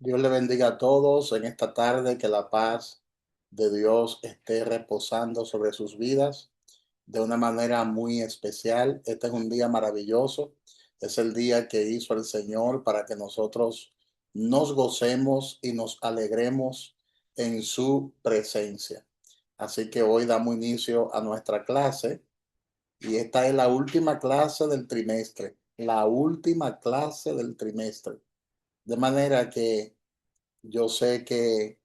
Dios le bendiga a todos en esta tarde, que la paz de Dios esté reposando sobre sus vidas de una manera muy especial. Este es un día maravilloso, es el día que hizo el Señor para que nosotros nos gocemos y nos alegremos en su presencia. Así que hoy damos inicio a nuestra clase y esta es la última clase del trimestre, la última clase del trimestre. De manera que yo sé que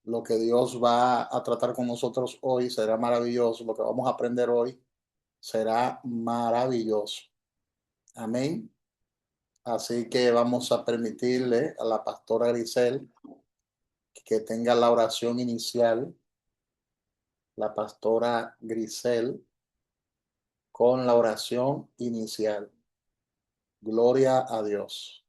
lo que Dios va a tratar con nosotros hoy será maravilloso. Lo que vamos a aprender hoy será maravilloso. Amén. Así que vamos a permitirle a la pastora Grisel que tenga la oración inicial. La pastora Grisel con la oración inicial. Gloria a Dios.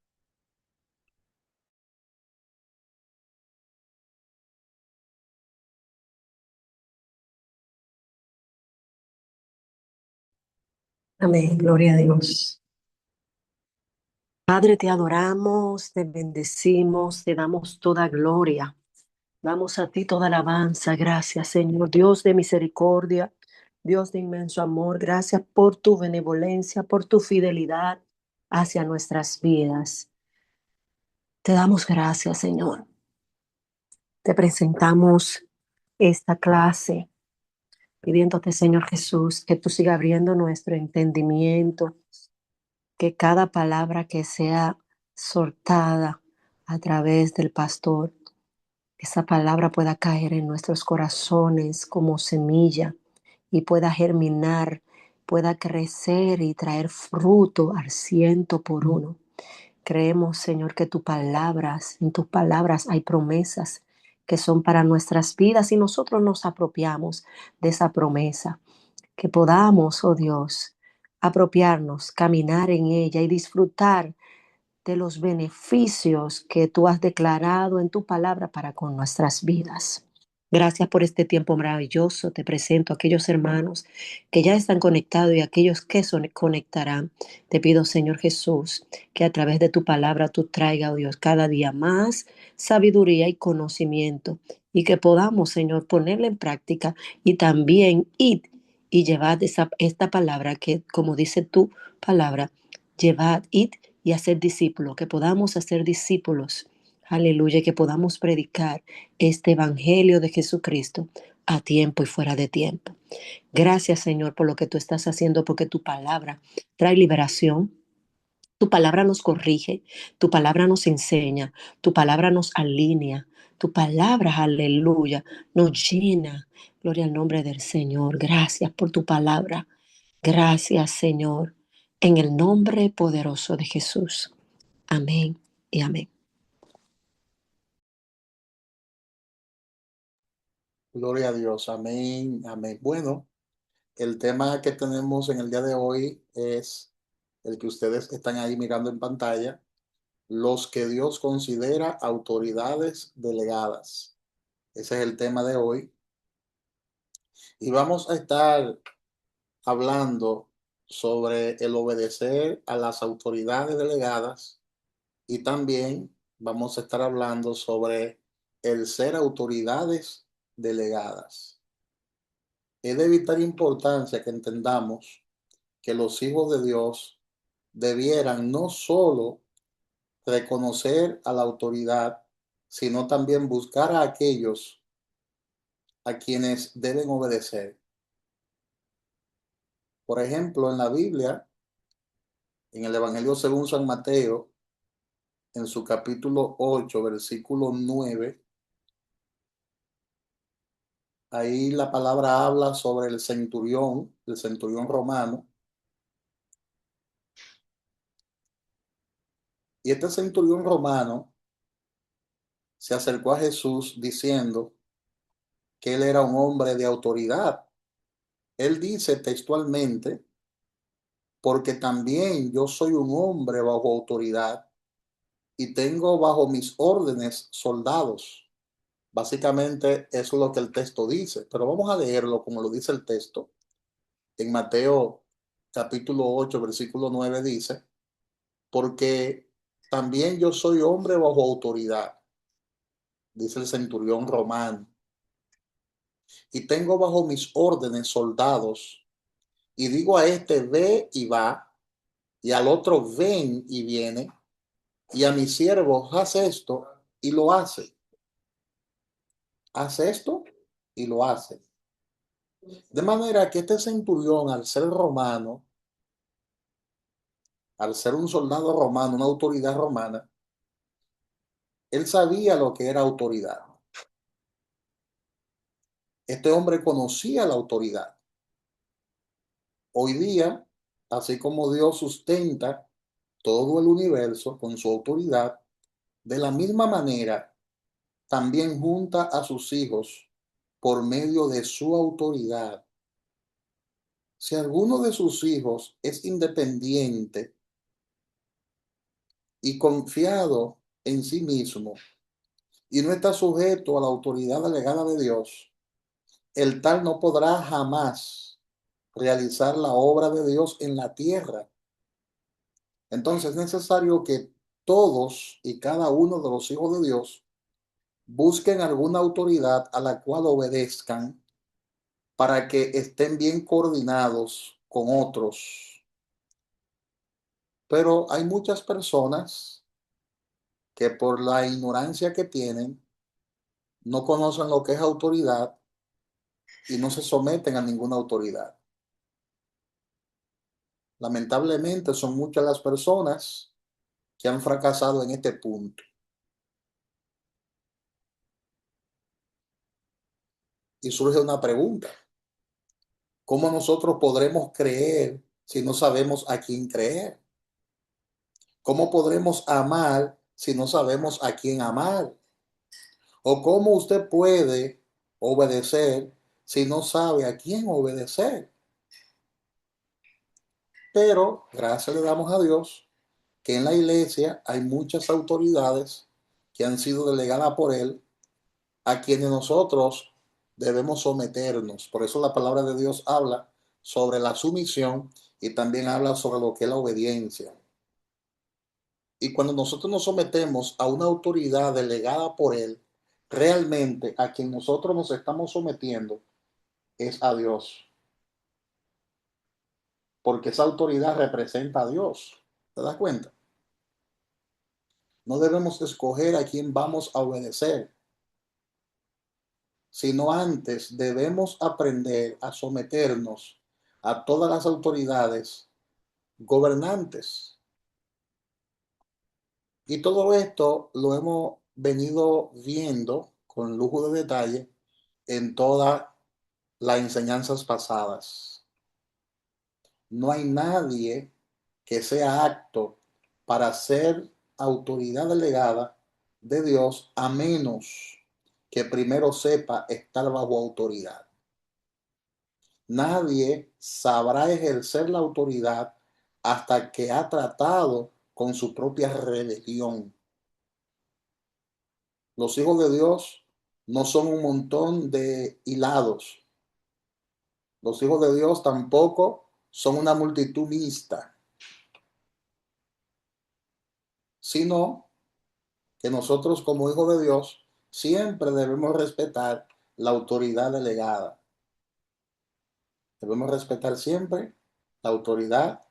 Amén, gloria a Dios. Padre, te adoramos, te bendecimos, te damos toda gloria. Damos a ti toda alabanza. Gracias, Señor, Dios de misericordia, Dios de inmenso amor. Gracias por tu benevolencia, por tu fidelidad hacia nuestras vidas. Te damos gracias, Señor. Te presentamos esta clase pidiéndote, Señor Jesús, que tú sigas abriendo nuestro entendimiento, que cada palabra que sea soltada a través del pastor, esa palabra pueda caer en nuestros corazones como semilla y pueda germinar, pueda crecer y traer fruto al 100 por 1. Creemos, Señor, que en tus palabras hay promesas que son para nuestras vidas y nosotros nos apropiamos de esa promesa. Que podamos, oh Dios, apropiarnos, caminar en ella y disfrutar de los beneficios que tú has declarado en tu palabra para con nuestras vidas. Gracias por este tiempo maravilloso. Te presento a aquellos hermanos que ya están conectados y a aquellos que conectarán. Te pido, Señor Jesús, que a través de tu palabra tú traigas, oh Dios, cada día más sabiduría y conocimiento y que podamos, Señor, ponerla en práctica y también ir y llevar esta palabra que, como dice tu palabra, llevad, id y hacer discípulos, que podamos hacer discípulos. Aleluya, que podamos predicar este evangelio de Jesucristo a tiempo y fuera de tiempo. Gracias, Señor, por lo que tú estás haciendo, porque tu palabra trae liberación. Tu palabra nos corrige, tu palabra nos enseña, tu palabra nos alinea, tu palabra, aleluya, nos llena. Gloria al nombre del Señor. Gracias por tu palabra. Gracias, Señor, en el nombre poderoso de Jesús. Amén y amén. Gloria a Dios. Amén. Amén. Bueno, el tema que tenemos en el día de hoy es el que ustedes están ahí mirando en pantalla, los que Dios considera autoridades delegadas. Ese es el tema de hoy. Y vamos a estar hablando sobre el obedecer a las autoridades delegadas y también vamos a estar hablando sobre el ser autoridades delegadas. Es de vital importancia que entendamos que los hijos de Dios debieran no solo reconocer a la autoridad, sino también buscar a aquellos a quienes deben obedecer. Por ejemplo, en la Biblia, en el Evangelio según San Mateo, en su capítulo 8, versículo 9, ahí la palabra habla sobre el centurión romano. Y este centurión romano se acercó a Jesús diciendo que él era un hombre de autoridad. Él dice textualmente, porque también yo soy un hombre bajo autoridad y tengo bajo mis órdenes soldados. Básicamente eso es lo que el texto dice, pero vamos a leerlo como lo dice el texto. En Mateo capítulo 8, versículo 9 dice, porque también yo soy hombre bajo autoridad, dice el centurión romano, y tengo bajo mis órdenes soldados, y digo a este ve y va, y al otro ven y viene, y a mi siervo haz esto y lo hace. Hace esto y lo hace. De manera que este centurión, al ser romano, al ser un soldado romano, una autoridad romana, él sabía lo que era autoridad. Este hombre conocía la autoridad. Hoy día, así como Dios sustenta todo el universo con su autoridad, de la misma manera también junta a sus hijos por medio de su autoridad. Si alguno de sus hijos es independiente y confiado en sí mismo y no está sujeto a la autoridad delegada de Dios, el tal no podrá jamás realizar la obra de Dios en la tierra. Entonces es necesario que todos y cada uno de los hijos de Dios busquen alguna autoridad a la cual obedezcan para que estén bien coordinados con otros. Pero hay muchas personas que por la ignorancia que tienen no conocen lo que es autoridad y no se someten a ninguna autoridad. Lamentablemente son muchas las personas que han fracasado en este punto. Y surge una pregunta: ¿cómo nosotros podremos creer si no sabemos a quién creer? ¿Cómo podremos amar si no sabemos a quién amar? ¿O cómo usted puede obedecer si no sabe a quién obedecer? Pero gracias le damos a Dios que en la iglesia hay muchas autoridades que han sido delegadas por Él, a quienes nosotros debemos someternos. Por eso la palabra de Dios habla sobre la sumisión y también habla sobre lo que es la obediencia. Y cuando nosotros nos sometemos a una autoridad delegada por Él, realmente a quien nosotros nos estamos sometiendo es a Dios, porque esa autoridad representa a Dios. ¿Te das cuenta? No debemos escoger a quién vamos a obedecer, sino antes debemos aprender a someternos a todas las autoridades gobernantes. Y todo esto lo hemos venido viendo con lujo de detalle en todas las enseñanzas pasadas. No hay nadie que sea apto para ser autoridad delegada de Dios a menos que primero sepa estar bajo autoridad. Nadie sabrá ejercer la autoridad hasta que ha tratado con su propia rebelión. Los hijos de Dios no son un montón de hilados. Los hijos de Dios tampoco son una multitud mixta, sino que nosotros como hijos de Dios siempre debemos respetar la autoridad delegada. Debemos respetar siempre la autoridad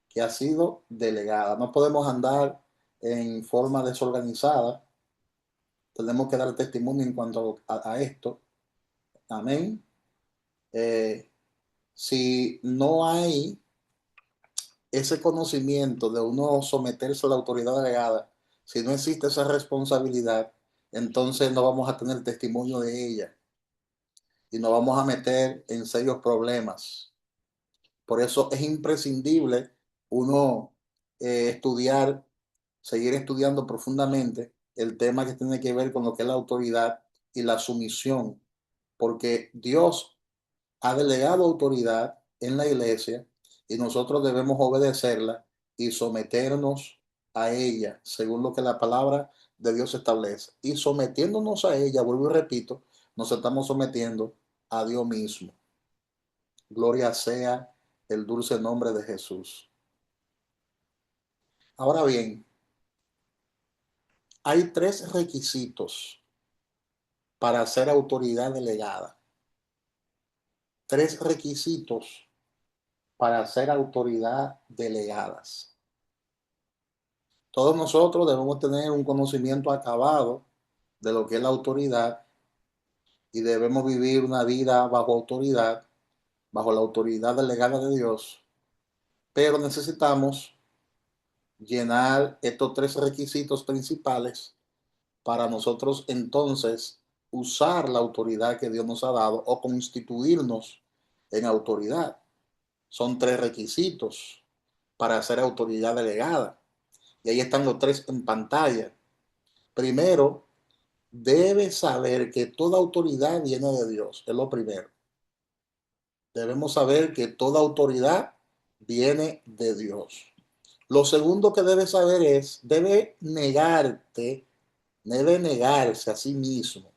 que ha sido delegada. No podemos andar en forma desorganizada. Tenemos que dar testimonio en cuanto a esto. Amén. Eh, si no hay ese conocimiento de uno someterse a la autoridad delegada, si no existe esa responsabilidad, entonces no vamos a tener testimonio de ella y nos vamos a meter en serios problemas. Por eso es imprescindible uno estudiar, seguir estudiando profundamente el tema que tiene que ver con lo que es la autoridad y la sumisión, porque Dios ha delegado autoridad en la iglesia y nosotros debemos obedecerla y someternos a ella, según lo que la palabra de Dios establece. Y sometiéndonos a ella, vuelvo y repito, nos estamos sometiendo a Dios mismo. Gloria sea el dulce nombre de Jesús. Ahora bien, Hay tres requisitos para ser autoridad delegada. Tres requisitos para ser autoridad delegadas. Todos nosotros debemos tener un conocimiento acabado de lo que es la autoridad y debemos vivir una vida bajo autoridad, bajo la autoridad delegada de Dios, pero necesitamos llenar estos tres requisitos principales para nosotros entonces usar la autoridad que Dios nos ha dado o constituirnos en autoridad. Son tres requisitos para ser autoridad delegada. Y ahí están los tres en pantalla. Primero, debes saber que toda autoridad viene de Dios. Es lo primero. Debemos saber que toda autoridad viene de Dios. Lo segundo que debes saber es, debe negarse a sí mismo.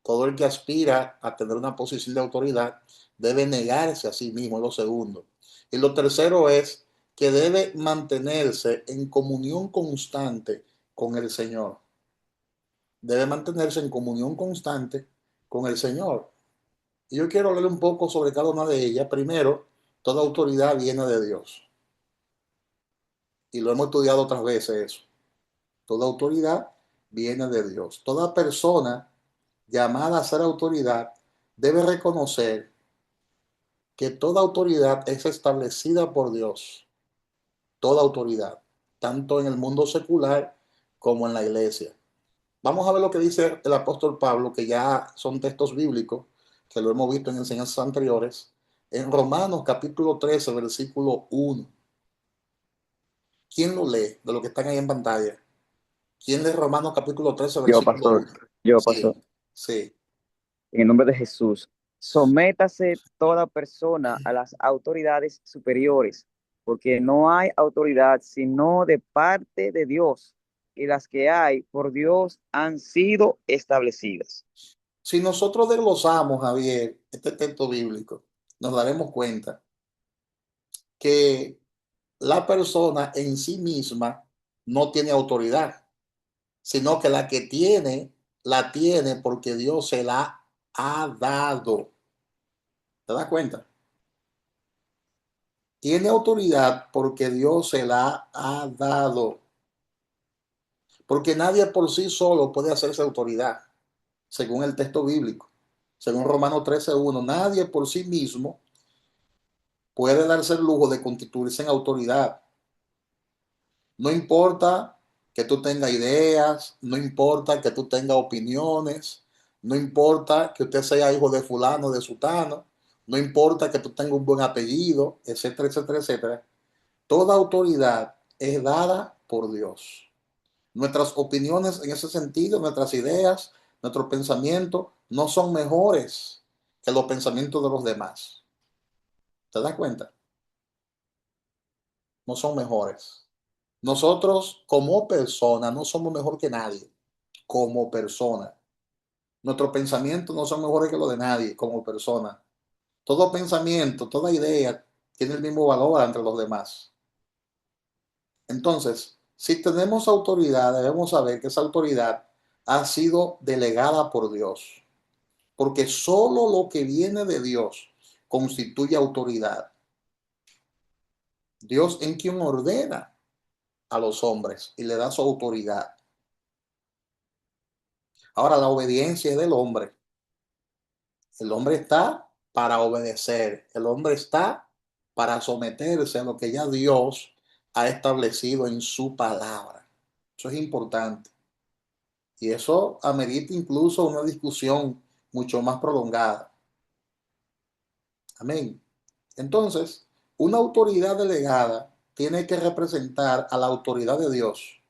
Todo el que aspira a tener una posición de autoridad debe negarse a sí mismo, es lo segundo. Y lo tercero es que debe mantenerse en comunión constante con el Señor. Debe mantenerse en comunión constante con el Señor. Y yo quiero hablar un poco sobre cada una de ellas. Primero, toda autoridad viene de Dios. Y lo hemos estudiado otras veces eso. Toda autoridad viene de Dios. Toda persona llamada a ser autoridad debe reconocer que toda autoridad es establecida por Dios. Toda autoridad, tanto en el mundo secular como en la iglesia. Vamos a ver lo que dice el apóstol Pablo, que ya son textos bíblicos, que lo hemos visto en enseñanzas anteriores, en Romanos capítulo 13, versículo 1. ¿Quién lo lee de lo que están ahí en pantalla? ¿Quién lee Romanos capítulo 13, Yo, versículo pastor, 1? yo, Sí, pastor, sí. en el nombre de Jesús, sométase toda persona a las autoridades superiores, porque no hay autoridad sino de parte de Dios, y las que hay por Dios han sido establecidas. Si nosotros desglosamos, Javier, este texto bíblico, nos daremos cuenta que la persona en sí misma no tiene autoridad, sino que la que tiene, la tiene porque Dios se la ha dado. ¿Te das cuenta? Tiene autoridad porque Dios se la ha dado. Porque nadie por sí solo puede hacerse autoridad, según el texto bíblico. Según Romanos 13:1, nadie por sí mismo puede darse el lujo de constituirse en autoridad. No importa que tú tengas ideas, no importa que tú tengas opiniones, no importa que usted sea hijo de fulano, de sutano, no importa que tú tengas un buen apellido, etcétera, etcétera, etcétera. Toda autoridad es dada por Dios. Nuestras opiniones en ese sentido, nuestras ideas, nuestros pensamientos no son mejores que los pensamientos de los demás. ¿Te das cuenta? No son mejores. Nosotros como persona no somos mejor que nadie, como persona. Nuestros pensamientos no son mejores que los de nadie, como persona. Todo pensamiento, toda idea tiene el mismo valor entre los demás. Entonces, si tenemos autoridad, debemos saber que esa autoridad ha sido delegada por Dios, porque solo lo que viene de Dios constituye autoridad. Dios en quien ordena a los hombres y le da su autoridad. Ahora, la obediencia es del hombre. El hombre está para obedecer. El hombre está para someterse a lo que ya Dios ha establecido en su palabra. Eso es importante. Y eso amerita incluso una discusión mucho más prolongada. Amén. Entonces, una autoridad delegada tiene que representar a la autoridad de Dios.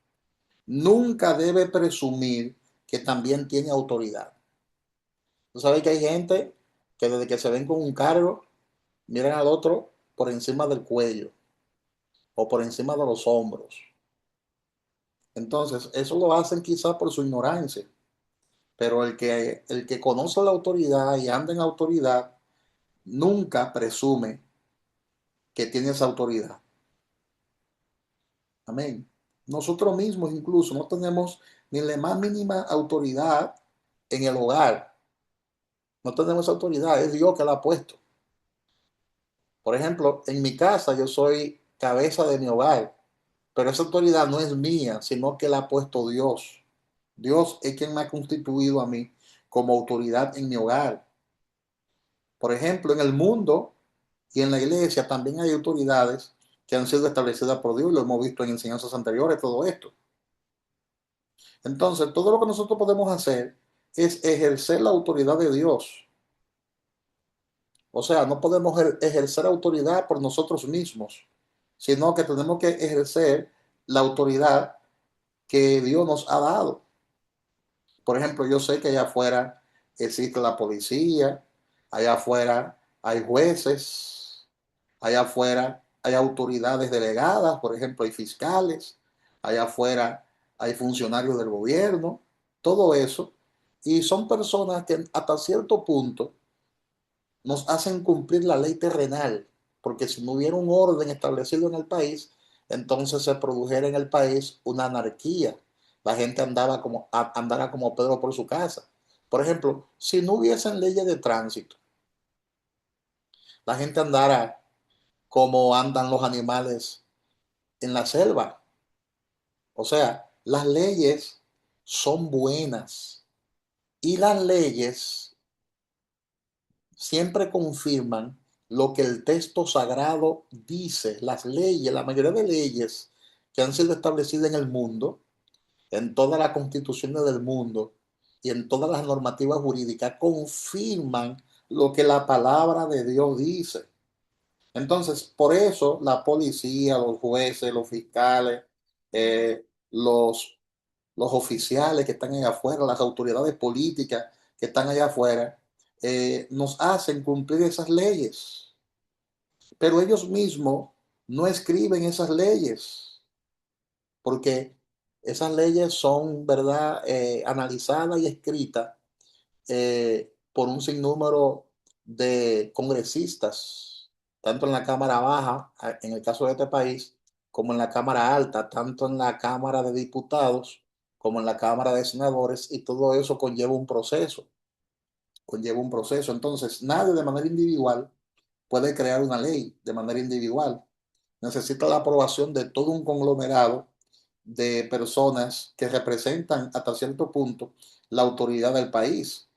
Nunca debe presumir que también tiene autoridad. Tú sabes que hay gente que desde que se ven con un cargo, miran al otro por encima del cuello o por encima de los hombros. Entonces, eso lo hacen quizás por su ignorancia, pero el que conoce la autoridad y anda en autoridad, nunca presume que tiene esa autoridad. Amén. Nosotros mismos incluso no tenemos ni la más mínima autoridad en el hogar. No tenemos autoridad, es Dios que la ha puesto. Por ejemplo, en mi casa yo soy cabeza de mi hogar, pero esa autoridad no es mía, sino que la ha puesto Dios. Dios es quien me ha constituido a mí como autoridad en mi hogar. Por ejemplo, en el mundo y en la iglesia también hay autoridades que han sido establecidas por Dios, lo hemos visto en enseñanzas anteriores, todo esto. Entonces, todo lo que nosotros podemos hacer es ejercer la autoridad de Dios. O sea, no podemos ejercer autoridad por nosotros mismos, sino que tenemos que ejercer la autoridad que Dios nos ha dado. Por ejemplo, yo sé que allá afuera existe la policía, allá afuera hay jueces, allá afuera hay autoridades delegadas, por ejemplo, hay fiscales, allá afuera hay funcionarios del gobierno, todo eso. Y son personas que hasta cierto punto nos hacen cumplir la ley terrenal, porque si no hubiera un orden establecido en el país, entonces se produjera en el país una anarquía. La gente andara como Pedro por su casa. Por ejemplo, si no hubiesen leyes de tránsito, la gente andara como andan los animales en la selva. O sea, las leyes son buenas y las leyes siempre confirman lo que el texto sagrado dice. Las leyes, la mayoría de leyes que han sido establecidas en el mundo, en todas las constituciones del mundo y en todas las normativas jurídicas, confirman lo que la palabra de Dios dice. Entonces, por eso la policía, los jueces, los fiscales, eh, los, los oficiales que están allá afuera, las autoridades políticas que están allá afuera, nos hacen cumplir esas leyes. Pero ellos mismos no escriben esas leyes, porque esas leyes son, ¿verdad?, analizadas y escritas por un sinnúmero de congresistas, tanto en la Cámara Baja, en el caso de este país, como en la Cámara Alta, tanto en la Cámara de Diputados como en la Cámara de Senadores, y todo eso conlleva un proceso, conlleva un proceso. Entonces, nadie de manera individual puede crear una ley de manera individual. Necesita la aprobación de todo un conglomerado de personas que representan hasta cierto punto la autoridad del país.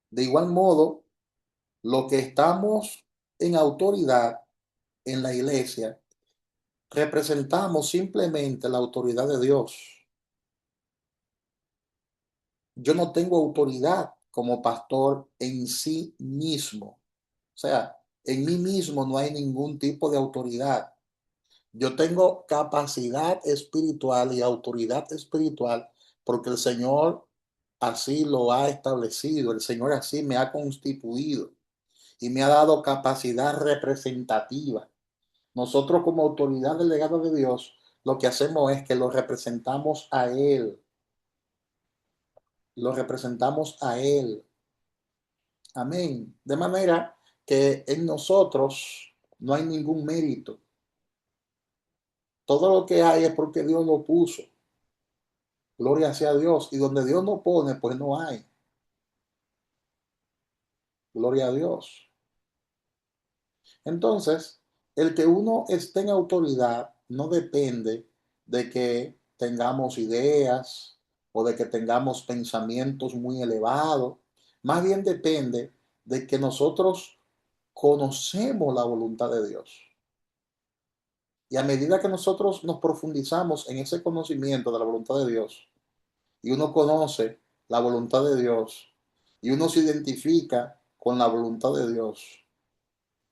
De igual modo, lo que estamos en autoridad en la iglesia, representamos simplemente la autoridad de Dios. Yo no tengo autoridad como pastor en sí mismo. O sea, en mí mismo no hay ningún tipo de autoridad. Yo tengo capacidad espiritual y autoridad espiritual porque el Señor así lo ha establecido. El Señor así me ha constituido y me ha dado capacidad representativa. Nosotros como autoridad delegada de Dios, lo que hacemos es que lo representamos a Él. Lo representamos a Él. Amén. De manera que en nosotros no hay ningún mérito. Todo lo que hay es porque Dios lo puso. Gloria sea a Dios. Y donde Dios no pone, pues no hay. Gloria a Dios. Entonces, el que uno esté en autoridad no depende de que tengamos ideas o de que tengamos pensamientos muy elevados. Más bien depende de que nosotros conocemos la voluntad de Dios. Y a medida que nosotros nos profundizamos en ese conocimiento de la voluntad de Dios, y uno conoce la voluntad de Dios, y uno se identifica con la voluntad de Dios,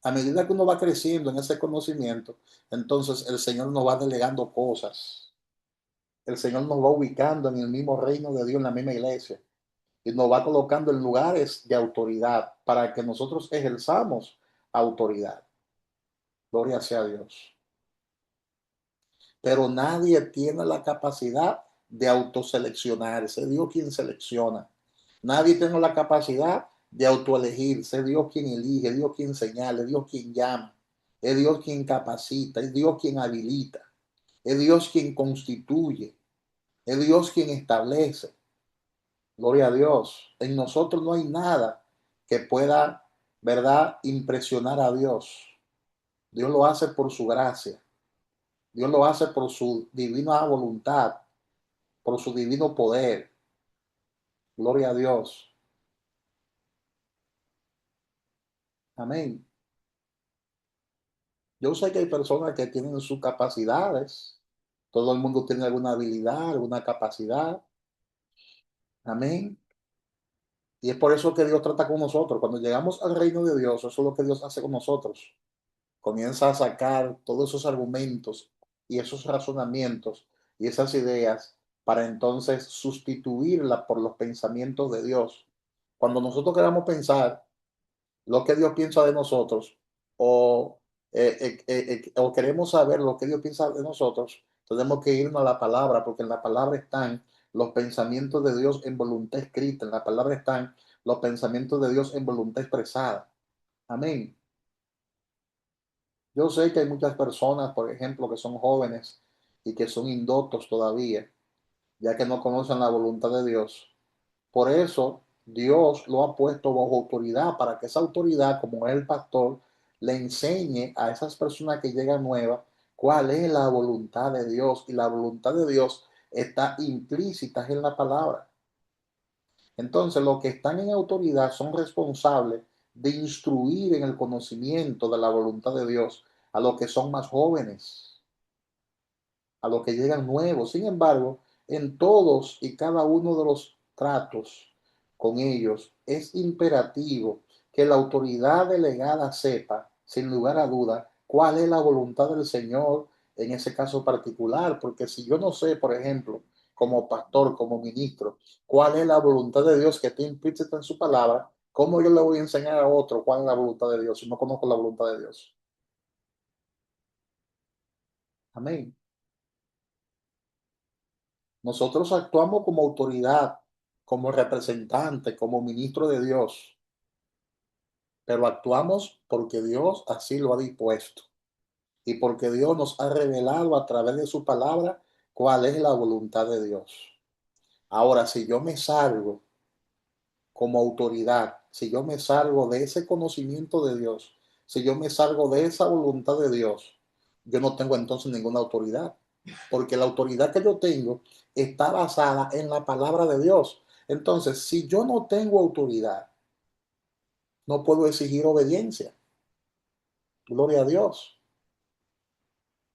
a medida que uno va creciendo en ese conocimiento, entonces el Señor nos va delegando cosas. El Señor nos va ubicando en el mismo reino de Dios, en la misma iglesia, y nos va colocando en lugares de autoridad para que nosotros ejerzamos autoridad. Gloria sea a Dios. Pero nadie tiene la capacidad de autoseleccionarse. Es Dios quien selecciona. Nadie tiene la capacidad de autoelegirse. Es Dios quien elige, es Dios quien señala, es Dios quien llama, es Dios quien capacita, es Dios quien habilita, es Dios quien constituye. Es Dios quien establece. Gloria a Dios. En nosotros no hay nada que pueda, ¿verdad?, impresionar a Dios. Dios lo hace por su gracia. Dios lo hace por su divina voluntad, por su divino poder. Gloria a Dios. Amén. Yo sé que hay personas que tienen sus capacidades. Todo el mundo tiene alguna habilidad, alguna capacidad. Amén. Y es por eso que Dios trata con nosotros. Cuando llegamos al reino de Dios, eso es lo que Dios hace con nosotros. Comienza a sacar todos esos argumentos y esos razonamientos y esas ideas para entonces sustituirla por los pensamientos de Dios. Cuando nosotros queramos pensar lo que Dios piensa de nosotros o, o queremos saber lo que Dios piensa de nosotros, tenemos que irnos a la palabra, porque en la palabra están los pensamientos de Dios en voluntad escrita, en la palabra están los pensamientos de Dios en voluntad expresada. Amén. Yo sé que hay muchas personas, por ejemplo, que son jóvenes y que son indoctos todavía, ya que no conocen la voluntad de Dios. Por eso Dios lo ha puesto bajo autoridad para que esa autoridad, como es el pastor, le enseñe a esas personas que llegan nuevas cuál es la voluntad de Dios. Y la voluntad de Dios está implícita en la palabra. Entonces, los que están en autoridad son responsables de instruir en el conocimiento de la voluntad de Dios a los que son más jóvenes, a los que llegan nuevos. Sin embargo, en todos y cada uno de los tratos con ellos es imperativo que la autoridad delegada sepa, sin lugar a duda, cuál es la voluntad del Señor en ese caso particular, porque si yo no sé, por ejemplo, como pastor, como ministro, cuál es la voluntad de Dios que está implícita en su palabra, ¿cómo yo le voy a enseñar a otro cuál es la voluntad de Dios si no conozco la voluntad de Dios? Amén. Nosotros actuamos como autoridad, como representante, como ministro de Dios, pero actuamos porque Dios así lo ha dispuesto y porque Dios nos ha revelado a través de su palabra cuál es la voluntad de Dios. Ahora, si yo me salgo como autoridad, si yo me salgo de ese conocimiento de Dios, si yo me salgo de esa voluntad de Dios, yo no tengo entonces ninguna autoridad, porque la autoridad que yo tengo está basada en la palabra de Dios. Entonces, si yo no tengo autoridad, no puedo exigir obediencia. Gloria a Dios.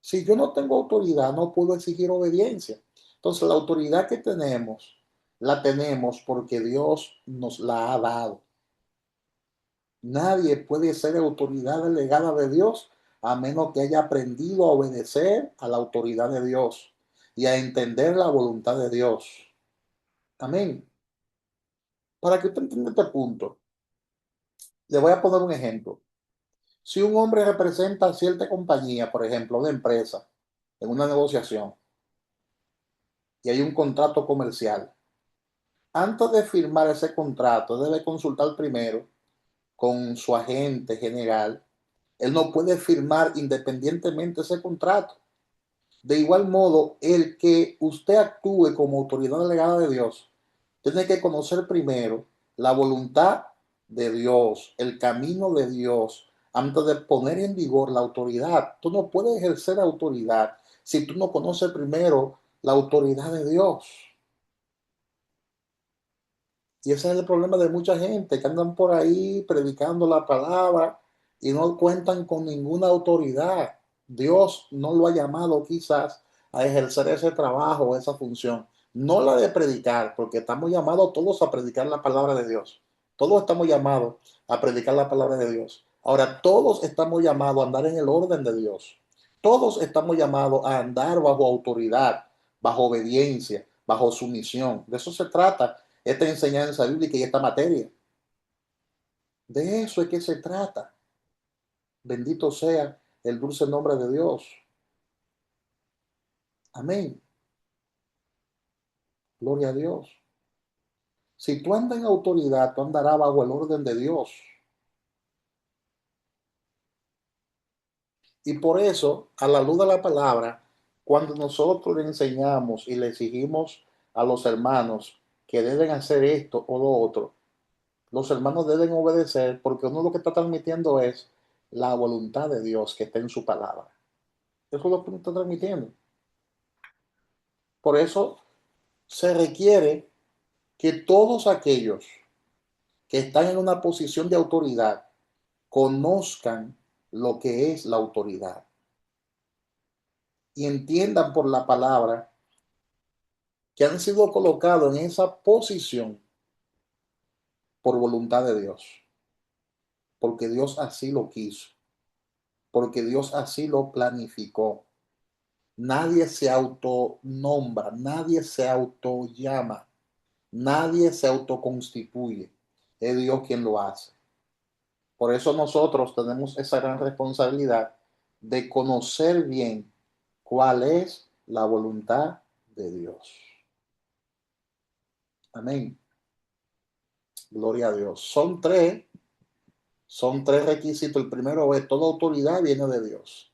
Si yo no tengo autoridad, no puedo exigir obediencia. Entonces, la autoridad que tenemos, la tenemos porque Dios nos la ha dado. Nadie puede ser autoridad delegada de Dios a menos que haya aprendido a obedecer a la autoridad de Dios y a entender la voluntad de Dios. Amén. Para que usted entienda este punto, le voy a poner un ejemplo. Si un hombre representa a cierta compañía, por ejemplo, una empresa, en una negociación, y hay un contrato comercial, antes de firmar ese contrato, debe consultar primero con su agente general. Él no puede firmar independientemente ese contrato. De igual modo, el que usted actúe como autoridad delegada de Dios, tiene que conocer primero la voluntad de Dios, el camino de Dios, antes de poner en vigor la autoridad. Tú no puedes ejercer autoridad si tú no conoces primero la autoridad de Dios. Y ese es el problema de mucha gente que andan por ahí predicando la palabra y no cuentan con ninguna autoridad. Dios no lo ha llamado quizás a ejercer ese trabajo, esa función. No la de predicar, porque estamos llamados todos a predicar la palabra de Dios. Todos estamos llamados a predicar la palabra de Dios. Ahora, todos estamos llamados a andar en el orden de Dios. Todos estamos llamados a andar bajo autoridad, bajo obediencia, bajo sumisión. De eso se trata esta enseñanza bíblica y esta materia. De eso es que se trata. Bendito sea el dulce nombre de Dios. Amén. Gloria a Dios. Si tú andas en autoridad, tú andarás bajo el orden de Dios. Y por eso, a la luz de la palabra, cuando nosotros le enseñamos y le exigimos a los hermanos que deben hacer esto o lo otro, los hermanos deben obedecer porque uno lo que está transmitiendo es la voluntad de Dios que está en su palabra. Eso es lo que uno está transmitiendo. Por eso se requiere que todos aquellos que están en una posición de autoridad conozcan lo que es la autoridad y entiendan por la palabra que han sido colocados en esa posición por voluntad de Dios, porque Dios así lo quiso, porque Dios así lo planificó. Nadie se autonombra, nadie se autollama, nadie se autoconstituye. Es Dios quien lo hace. Por eso nosotros tenemos esa gran responsabilidad de conocer bien cuál es la voluntad de Dios. Amén. Gloria a Dios. Son tres requisitos. El primero es toda autoridad viene de Dios.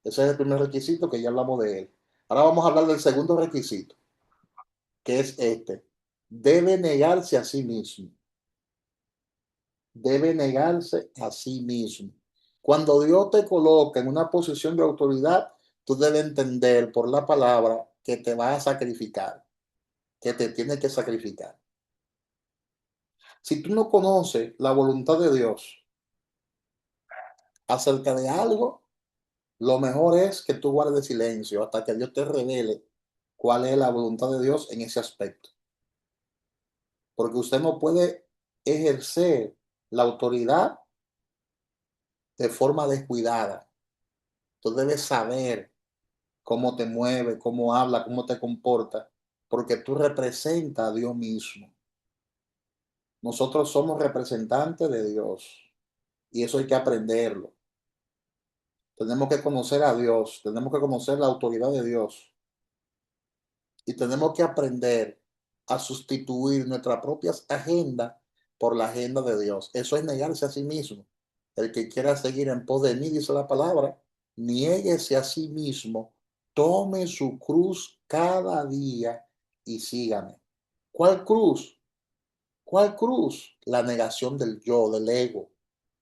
Ese es el primer requisito que ya hablamos de él. Ahora vamos a hablar del segundo requisito, que es este. Debe negarse a sí mismo. Debe negarse a sí mismo. Cuando Dios te coloca en una posición de autoridad, tú debes entender por la palabra que te va a sacrificar, que te tiene que sacrificar. Si tú no conoces la voluntad de Dios acerca de algo, lo mejor es que tú guardes silencio hasta que Dios te revele cuál es la voluntad de Dios en ese aspecto. Porque usted no puede ejercer la autoridad de forma descuidada. Tú debes saber cómo te mueve, cómo habla, cómo te comporta, porque tú representas a Dios mismo. Nosotros somos representantes de Dios y eso hay que aprenderlo. Tenemos que conocer a Dios, tenemos que conocer la autoridad de Dios y tenemos que aprender a sustituir nuestras propias agendas por la agenda de Dios. Eso es negarse a sí mismo. El que quiera seguir en pos de mí, dice la palabra, niéguese a sí mismo, tome su cruz cada día y sígame. ¿Cuál cruz? ¿Cuál cruz? La negación del yo, del ego,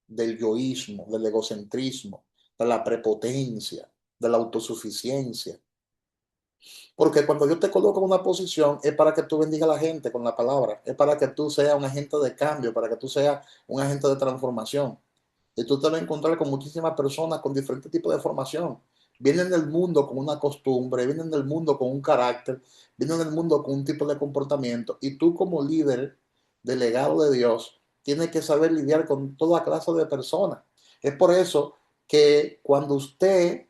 del yoísmo, del egocentrismo, de la prepotencia, de la autosuficiencia. Porque cuando Dios te coloca en una posición es para que tú bendiga a la gente con la palabra, es para que tú seas un agente de cambio, para que tú seas un agente de transformación. Y tú te vas a encontrar con muchísimas personas con diferentes tipos de formación. Vienen del mundo con una costumbre, vienen del mundo con un carácter, vienen del mundo con un tipo de comportamiento. Y tú como líder, delegado de Dios, tienes que saber lidiar con toda clase de personas. Es por eso que cuando usted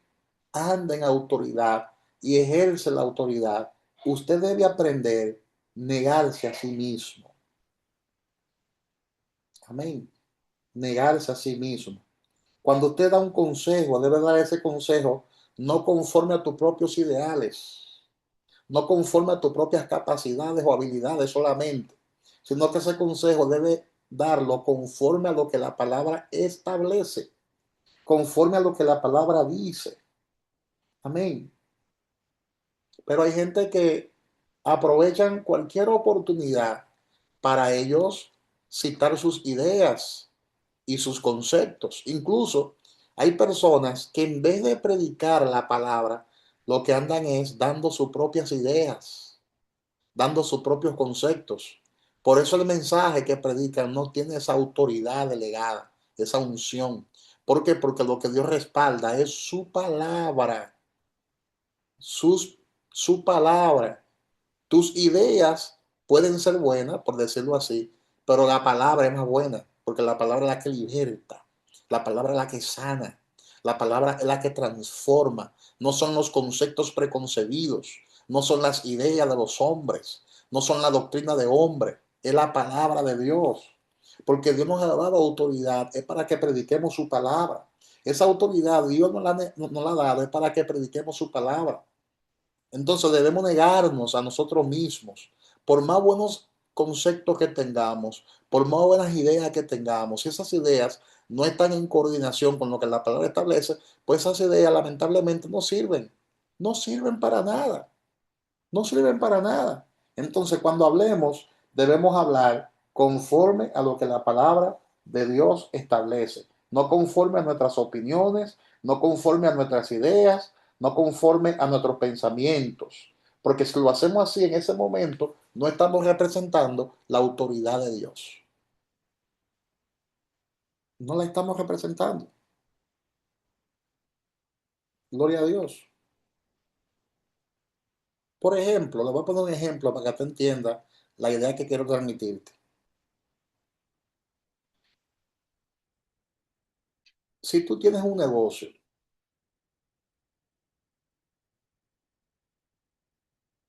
anda en autoridad y ejerce la autoridad, usted debe aprender a negarse a sí mismo. Amén. Negarse a sí mismo. Cuando usted da un consejo, debe dar ese consejo no conforme a tus propios ideales, no conforme a tus propias capacidades o habilidades solamente, sino que ese consejo debe darlo conforme a lo que la palabra establece, conforme a lo que la palabra dice. Amén. Pero hay gente que aprovechan cualquier oportunidad para ellos citar sus ideas y sus conceptos. Incluso hay personas que en vez de predicar la palabra, lo que andan es dando sus propias ideas, dando sus propios conceptos. Por eso el mensaje que predican no tiene esa autoridad delegada, esa unción. ¿Por qué? Porque lo que Dios respalda es su palabra, su palabra. Tus ideas pueden ser buenas, por decirlo así, pero la palabra es más buena, porque la palabra es la que liberta, la palabra es la que sana, la palabra es la que transforma. No son los conceptos preconcebidos, no son las ideas de los hombres, no son la doctrina de hombre, es la palabra de Dios. Porque Dios nos ha dado autoridad, es para que prediquemos su palabra. Esa autoridad Dios nos la ha dado, es para que prediquemos su palabra. Entonces debemos negarnos a nosotros mismos. Por más buenos conceptos que tengamos, por más buenas ideas que tengamos, si esas ideas no están en coordinación con lo que la palabra establece, pues esas ideas lamentablemente no sirven. No sirven para nada. No sirven para nada. Entonces, cuando hablemos, debemos hablar conforme a lo que la palabra de Dios establece, no conforme a nuestras opiniones, no conforme a nuestras ideas, no conforme a nuestros pensamientos. Porque si lo hacemos así en ese momento, no estamos representando la autoridad de Dios. No la estamos representando. Gloria a Dios. Por ejemplo, le voy a poner un ejemplo para que tú entiendas la idea que quiero transmitirte. Si tú tienes un negocio,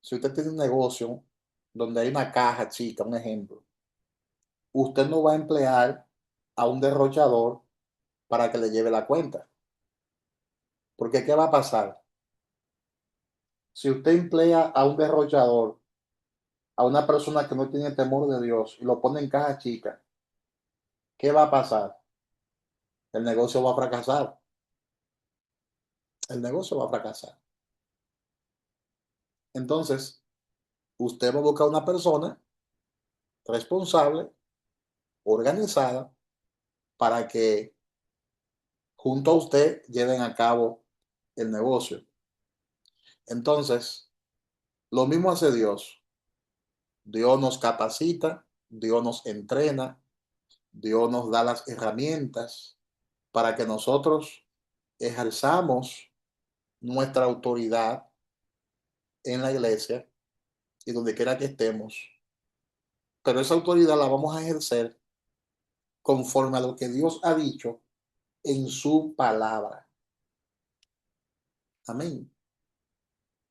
si usted tiene un negocio donde hay una caja chica, un ejemplo, usted no va a emplear a un derrochador para que le lleve la cuenta. Porque ¿qué va a pasar? Si usted emplea a un derrochador, a una persona que no tiene temor de Dios y lo pone en caja chica, ¿qué va a pasar? El negocio va a fracasar. El negocio va a fracasar. Entonces, usted va a buscar una persona responsable, organizada, para que junto a usted lleven a cabo el negocio. Entonces, lo mismo hace Dios. Dios nos capacita, Dios nos entrena, Dios nos da las herramientas para que nosotros ejerzamos nuestra autoridad en la iglesia y donde quiera que estemos. Pero esa autoridad la vamos a ejercer conforme a lo que Dios ha dicho en su palabra. Amén.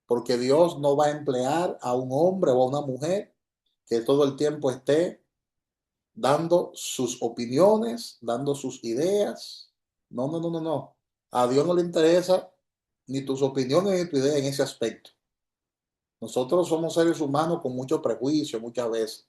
Porque Dios no va a emplear a un hombre o a una mujer que todo el tiempo esté dando sus opiniones, dando sus ideas. No, no, no, no, no. A Dios no le interesa ni tus opiniones ni tu idea en ese aspecto. Nosotros somos seres humanos con mucho prejuicio muchas veces.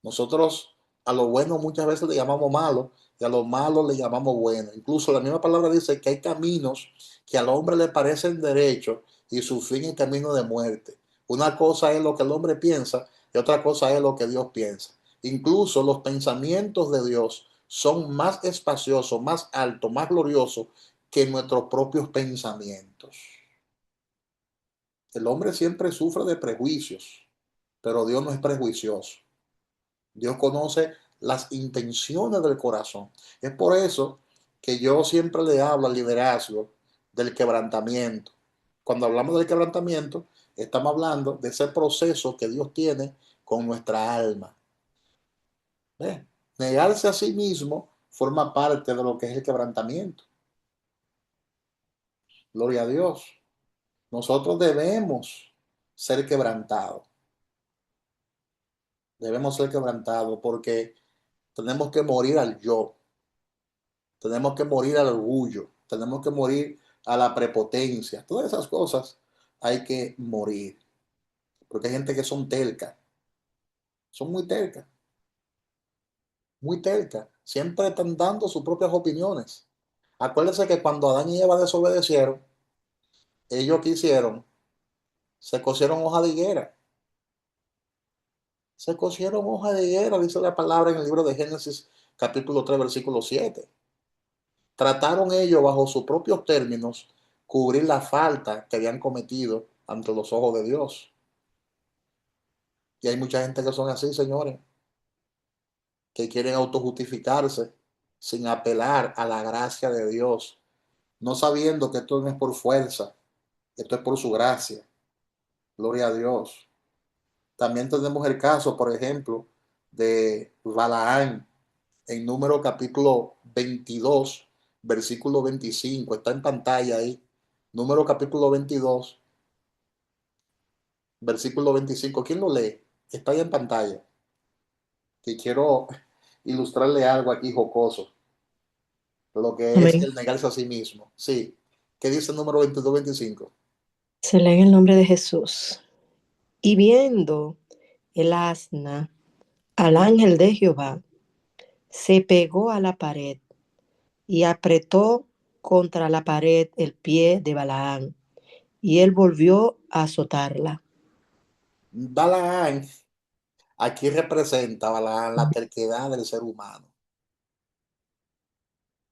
Nosotros a lo bueno muchas veces le llamamos malo y a lo malo le llamamos bueno. Incluso la misma palabra dice que hay caminos que al hombre le parecen derechos y su fin es camino de muerte. Una cosa es lo que el hombre piensa y otra cosa es lo que Dios piensa. Incluso los pensamientos de Dios son más espaciosos, más altos, más gloriosos que nuestros propios pensamientos. El hombre siempre sufre de prejuicios, pero Dios no es prejuicioso. Dios conoce las intenciones del corazón. Es por eso que yo siempre le hablo al liderazgo del quebrantamiento. Cuando hablamos del quebrantamiento, estamos hablando de ese proceso que Dios tiene con nuestra alma. ¿Ves? Negarse a sí mismo forma parte de lo que es el quebrantamiento. Gloria a Dios. Nosotros debemos ser quebrantados. Debemos ser quebrantados porque tenemos que morir al yo. Tenemos que morir al orgullo, tenemos que morir a la prepotencia, todas esas cosas hay que morir, porque hay gente que son tercas, son muy tercas, siempre están dando sus propias opiniones. Acuérdense que cuando Adán y Eva desobedecieron, ellos qué hicieron, se cosieron hoja de higuera, se cosieron hoja de higuera, dice la palabra en el libro de Génesis capítulo 3 versículo 7. Trataron ellos bajo sus propios términos cubrir la falta que habían cometido ante los ojos de Dios. Y hay mucha gente que son así, señores, que quieren autojustificarse sin apelar a la gracia de Dios, no sabiendo que esto no es por fuerza, esto es por su gracia. Gloria a Dios. También tenemos el caso, por ejemplo, de Balaán en Número capítulo 22 versículo 25. Está en pantalla ahí. Número capítulo 22 versículo 25. ¿Quién lo lee? Está ahí en pantalla. Que quiero ilustrarle algo aquí jocoso, lo que es Amén. el negarse a sí mismo. Sí. ¿Qué dice el número 22-25? Se lee en el nombre de Jesús. Y viendo el asna al ángel de Jehová, se pegó a la pared y apretó contra la pared el pie de Balaán, y él volvió a azotarla. Balaán Aquí representa Balaam la terquedad del ser humano.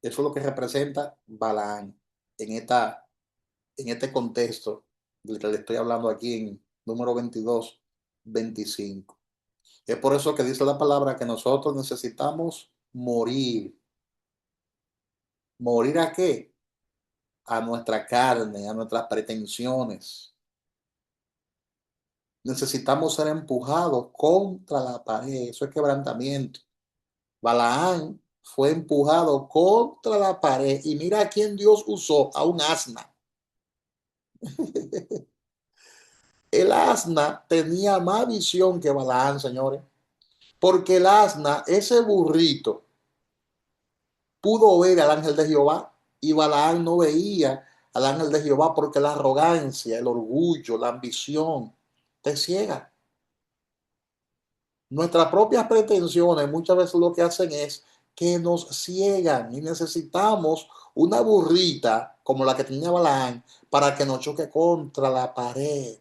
Eso es lo que representa Balaam en, en este contexto del que le estoy hablando aquí en número 22, 25. Es por eso que dice la palabra que nosotros necesitamos morir. ¿Morir a qué? A nuestra carne, a nuestras pretensiones. Necesitamos ser empujados contra la pared. Eso es quebrantamiento. Balaam fue empujado contra la pared y mira a quién Dios usó, a un asna. El asna tenía más visión que Balaam, señores, porque el asna, ese burrito, pudo ver al ángel de Jehová y Balaam no veía al ángel de Jehová porque la arrogancia, el orgullo, la ambición te ciega. Nuestras propias pretensiones muchas veces lo que hacen es que nos ciegan y necesitamos una burrita como la que tenía Balaam para que nos choque contra la pared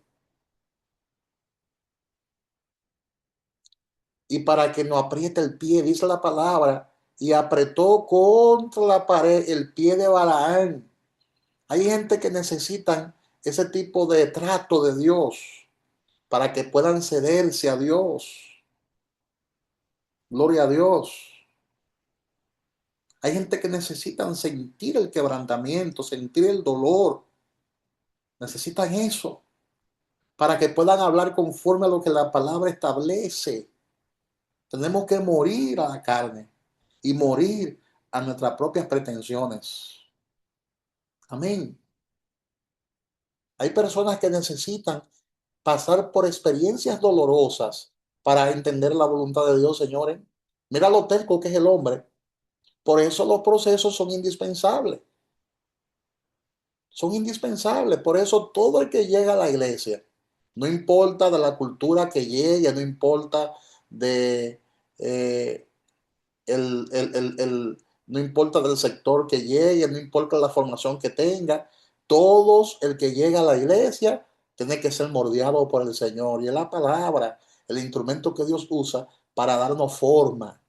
y para que nos apriete el pie, dice la palabra, y apretó contra la pared el pie de Balaam. Hay gente que necesitan ese tipo de trato de Dios para que puedan cederse a Dios. Gloria a Dios. Hay gente que necesitan sentir el quebrantamiento, sentir el dolor. Necesitan eso para que puedan hablar conforme a lo que la palabra establece. Tenemos que morir a la carne y morir a nuestras propias pretensiones. Amén. Hay personas que necesitan pasar por experiencias dolorosas para entender la voluntad de Dios, señores. Mira lo terco que es el hombre. Por eso los procesos son indispensables. Son indispensables. Por eso todo el que llega a la iglesia, no importa de la cultura que llegue, no importa de eh, no importa del sector que llegue, no importa la formación que tenga, todos el que llega a la iglesia tiene que ser moldeado por el Señor. Y es la palabra, el instrumento que Dios usa para darnos forma.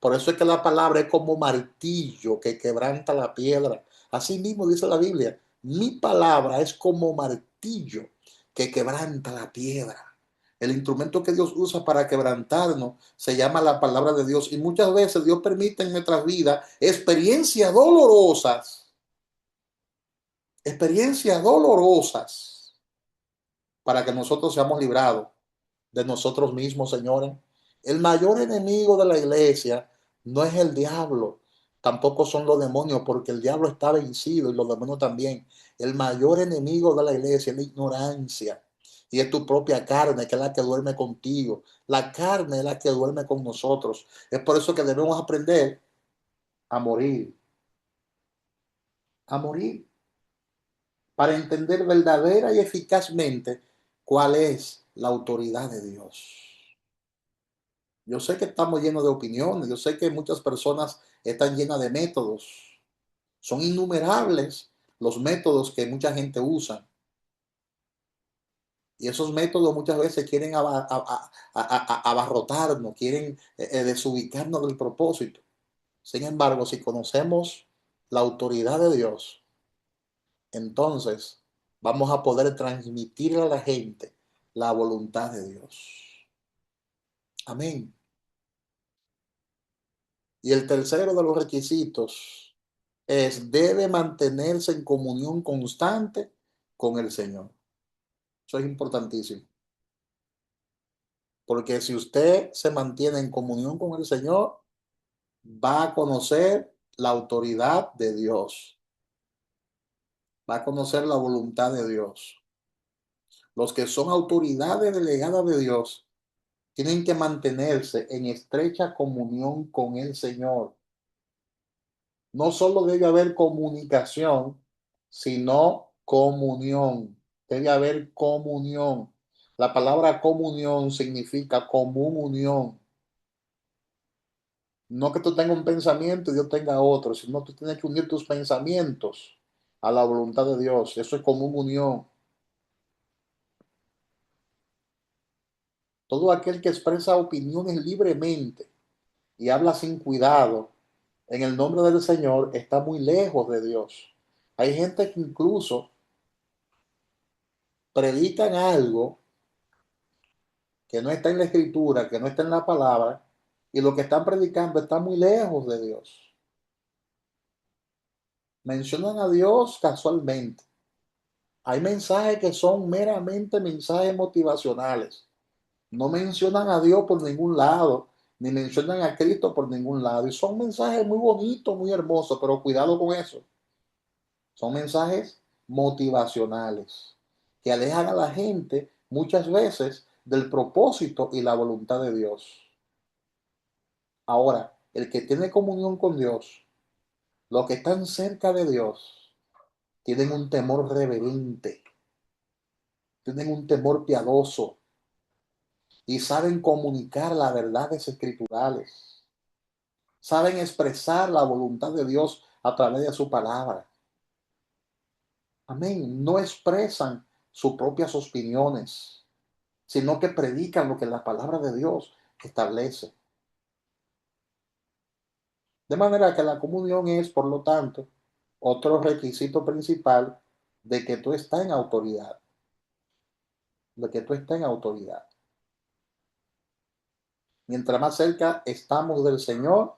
Por eso es que la palabra es como martillo que quebranta la piedra. Así mismo dice la Biblia, mi palabra es como martillo que quebranta la piedra. El instrumento que Dios usa para quebrantarnos se llama la palabra de Dios. Y muchas veces Dios permite en nuestras vidas experiencias dolorosas, para que nosotros seamos librados de nosotros mismos, señores. El mayor enemigo de la iglesia no es el diablo, tampoco son los demonios, porque el diablo está vencido y los demonios también. El mayor enemigo de la iglesia es la ignorancia y es tu propia carne, que es la que duerme contigo. La carne es la que duerme con nosotros. Es por eso que debemos aprender a morir, a morir, para entender verdadera y eficazmente cuál es la autoridad de Dios. Yo sé que estamos llenos de opiniones, yo sé que muchas personas están llenas de métodos. Son innumerables los métodos que mucha gente usa. Y esos métodos muchas veces quieren abarrotarnos, quieren desubicarnos del propósito. Sin embargo, si conocemos la autoridad de Dios, entonces vamos a poder transmitir a la gente la voluntad de Dios. Amén. Y el tercero de los requisitos es, debe mantenerse en comunión constante con el Señor. Eso es importantísimo. Porque si usted se mantiene en comunión con el Señor, va a conocer la autoridad de Dios. Va a conocer la voluntad de Dios. Los que son autoridades delegadas de Dios tienen que mantenerse en estrecha comunión con el Señor. No solo debe haber comunicación, sino comunión. Debe haber comunión. La palabra comunión significa común unión. No que tú tengas un pensamiento y Dios tenga otro, sino tú tienes que unir tus pensamientos a la voluntad de Dios. Eso es común unión. Todo aquel que expresa opiniones libremente y habla sin cuidado en el nombre del Señor está muy lejos de Dios. Hay gente que incluso predican algo que no está en la escritura, que no está en la palabra, y lo que están predicando está muy lejos de Dios. Mencionan a Dios casualmente. Hay mensajes que son meramente mensajes motivacionales. No mencionan a Dios por ningún lado, ni mencionan a Cristo por ningún lado. Y son mensajes muy bonitos, muy hermosos, pero cuidado con eso. Son mensajes motivacionales que alejan a la gente muchas veces del propósito y la voluntad de Dios. Ahora, el que tiene comunión con Dios, los que están cerca de Dios, tienen un temor reverente, tienen un temor piadoso y saben comunicar las verdades escriturales, saben expresar la voluntad de Dios a través de su palabra. Amén. No expresan sus propias opiniones, sino que predican lo que la palabra de Dios establece. De manera que la comunión es, por lo tanto, otro requisito principal de que tú estás en autoridad, de que tú estás en autoridad. Mientras más cerca estamos del Señor,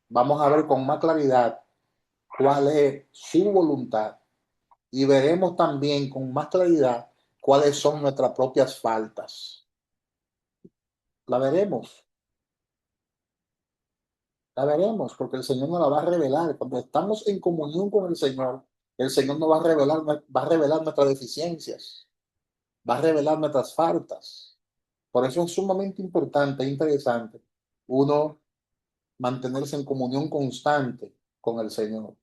vamos a ver con más claridad cuál es su voluntad y veremos también con más claridad cuáles son nuestras propias faltas. La veremos, la veremos, porque el Señor nos la va a revelar. Cuando estamos en comunión con el Señor nos va a revelar nuestras deficiencias, va a revelar nuestras faltas. Por eso es sumamente importante e interesante uno mantenerse en comunión constante con el Señor.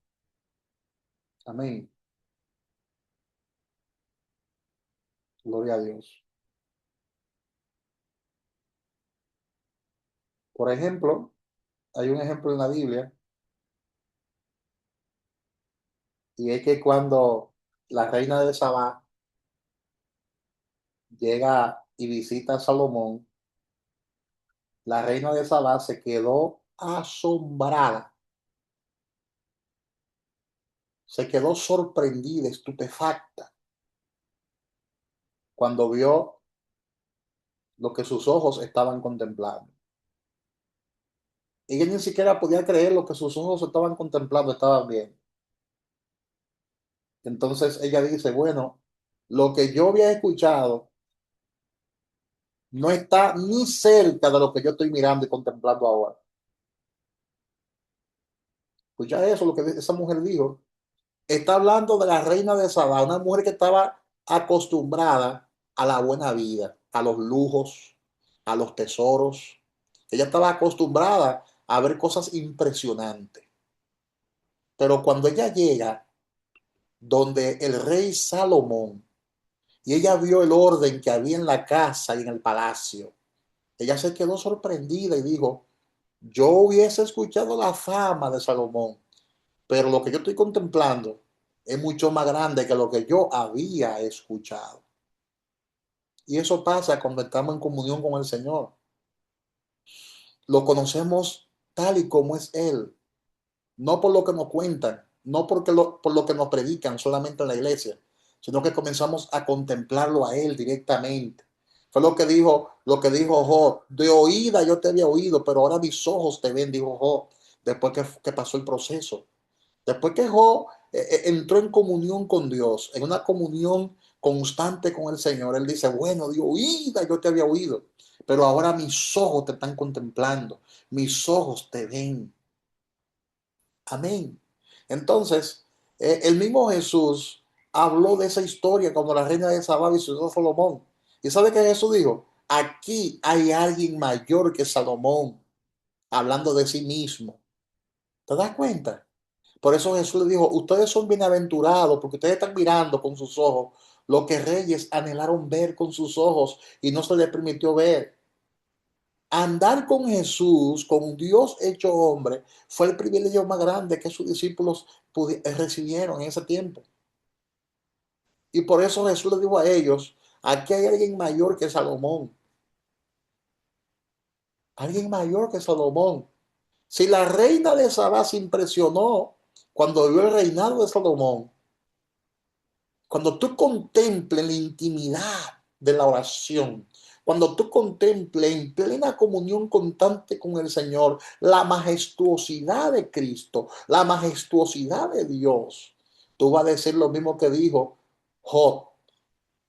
Amén. Gloria a Dios. Por ejemplo, hay un ejemplo en la Biblia y es que cuando la reina de Sabá llega y visita a Salomón, la reina de Sabá se quedó asombrada, se quedó sorprendida, estupefacta, cuando vio lo que sus ojos estaban contemplando. Ella ni siquiera podía creer lo que sus ojos estaban contemplando, estaban bien. Entonces ella dice, bueno, lo que yo había escuchado no está ni cerca de lo que yo estoy mirando y contemplando ahora. Escucha eso, lo que esa mujer dijo. Está hablando de la reina de Sabá, una mujer que estaba acostumbrada a la buena vida, a los lujos, a los tesoros. Ella estaba acostumbrada a ver cosas impresionantes. Pero cuando ella llega donde el rey Salomón y ella vio el orden que había en la casa y en el palacio, ella se quedó sorprendida y dijo, yo hubiese escuchado la fama de Salomón, pero lo que yo estoy contemplando es mucho más grande que lo que yo había escuchado. Y eso pasa cuando estamos en comunión con el Señor. Lo conocemos tal y como es Él, no por lo que nos cuentan, no por lo que nos predican solamente en la iglesia, sino que comenzamos a contemplarlo a Él directamente. Fue lo que dijo Job, de oída yo te había oído, pero ahora mis ojos te ven, dijo Job, después que pasó el proceso. Después que Job entró en comunión con Dios, en una comunión constante con el Señor, él dice, bueno, de oída yo te había oído, pero ahora mis ojos te están contemplando, mis ojos te ven. Amén. Entonces, el mismo Jesús habló de esa historia cuando la reina de Sabá visitó a Salomón. ¿Y sabe qué Jesús dijo? Aquí hay alguien mayor que Salomón, hablando de sí mismo. ¿Te das cuenta? Por eso Jesús le dijo, ustedes son bienaventurados porque ustedes están mirando con sus ojos lo que reyes anhelaron ver con sus ojos y no se les permitió ver. Andar con Jesús, con Dios hecho hombre, fue el privilegio más grande que sus discípulos recibieron en ese tiempo. Y por eso Jesús le dijo a ellos, aquí hay alguien mayor que Salomón. alguien mayor que Salomón. Si la reina de Sabá se impresionó cuando vio el reinado de Salomón, cuando tú contemples la intimidad de la oración, cuando tú contemples en plena comunión constante con el Señor la majestuosidad de Cristo, la majestuosidad de Dios, tú vas a decir lo mismo que dijo Job: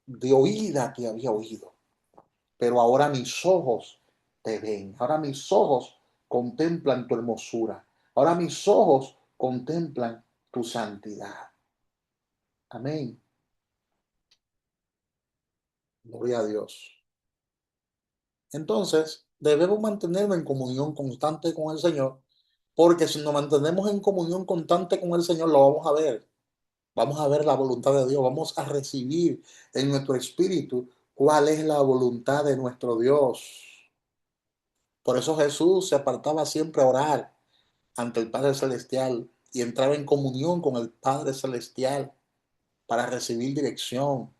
de oída te había oído, pero ahora mis ojos te ven, ahora mis ojos contemplan tu hermosura, ahora mis ojos contemplan tu santidad. Amén. Gloria a Dios. Entonces, debemos mantenernos en comunión constante con el Señor, porque si nos mantenemos en comunión constante con el Señor, lo vamos a ver. Vamos a ver la voluntad de Dios, vamos a recibir en nuestro espíritu cuál es la voluntad de nuestro Dios. Por eso Jesús se apartaba siempre a orar ante el Padre Celestial y entraba en comunión con el Padre Celestial para recibir dirección.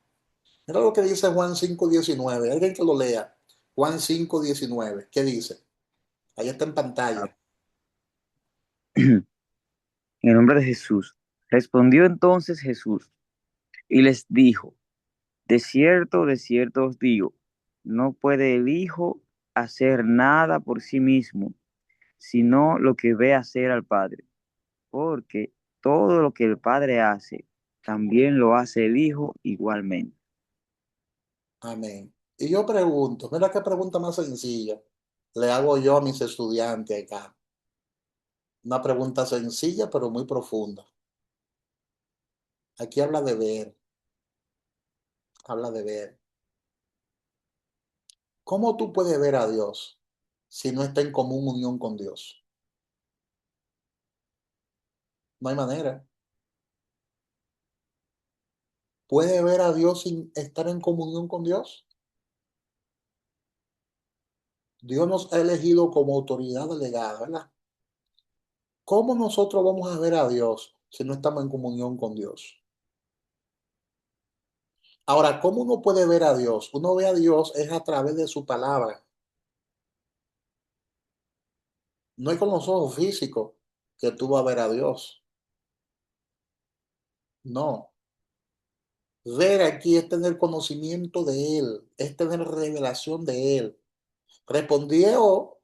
Mira lo que dice Juan 5:19. Alguien que lo lea. Juan 5:19. ¿Qué dice? Ahí está en pantalla. En el nombre de Jesús. Respondió entonces Jesús y les dijo, de cierto os digo, no puede el Hijo hacer nada por sí mismo, sino lo que ve hacer al Padre, porque todo lo que el Padre hace, también lo hace el Hijo igualmente. Amén. Y yo pregunto, mira qué pregunta más sencilla le hago yo a mis estudiantes acá. Una pregunta sencilla, pero muy profunda. Aquí habla de ver, habla de ver. ¿Cómo tú puedes ver a Dios si no está en común unión con Dios? No hay manera. ¿Puede ver a Dios sin estar en comunión con Dios? Dios nos ha elegido como autoridad delegada, ¿verdad? ¿Cómo nosotros vamos a ver a Dios si no estamos en comunión con Dios? Ahora, ¿cómo uno puede ver a Dios? Uno ve a Dios es a través de su palabra. No es con los ojos físicos que tú vas a ver a Dios. No. Ver aquí es tener conocimiento de Él, es tener revelación de Él. Respondió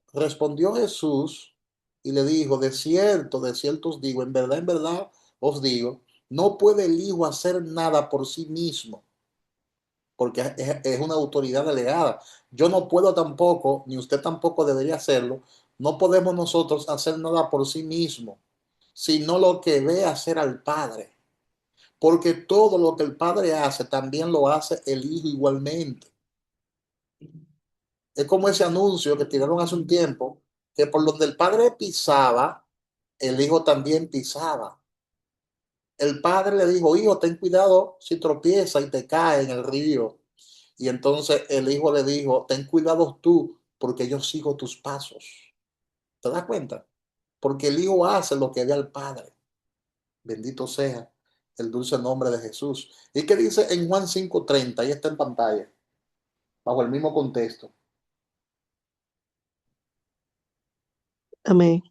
Jesús y le dijo: de cierto os digo, en verdad os digo, no puede el Hijo hacer nada por sí mismo, porque es una autoridad delegada. Yo no puedo tampoco, ni usted tampoco debería hacerlo. No podemos nosotros hacer nada por sí mismo, sino lo que ve hacer al Padre. Porque todo lo que el Padre hace, también lo hace el Hijo igualmente. Es como ese anuncio que tiraron hace un tiempo, que por donde el Padre pisaba, el Hijo también pisaba. El Padre le dijo: hijo, ten cuidado si tropieza y te cae en el río. Y entonces el Hijo le dijo: ten cuidado tú, porque yo sigo tus pasos. ¿Te das cuenta? Porque el Hijo hace lo que ve al Padre. Bendito sea el dulce nombre de Jesús. ¿Y qué dice en Juan 5:30? Ahí está en pantalla, bajo el mismo contexto. Amén.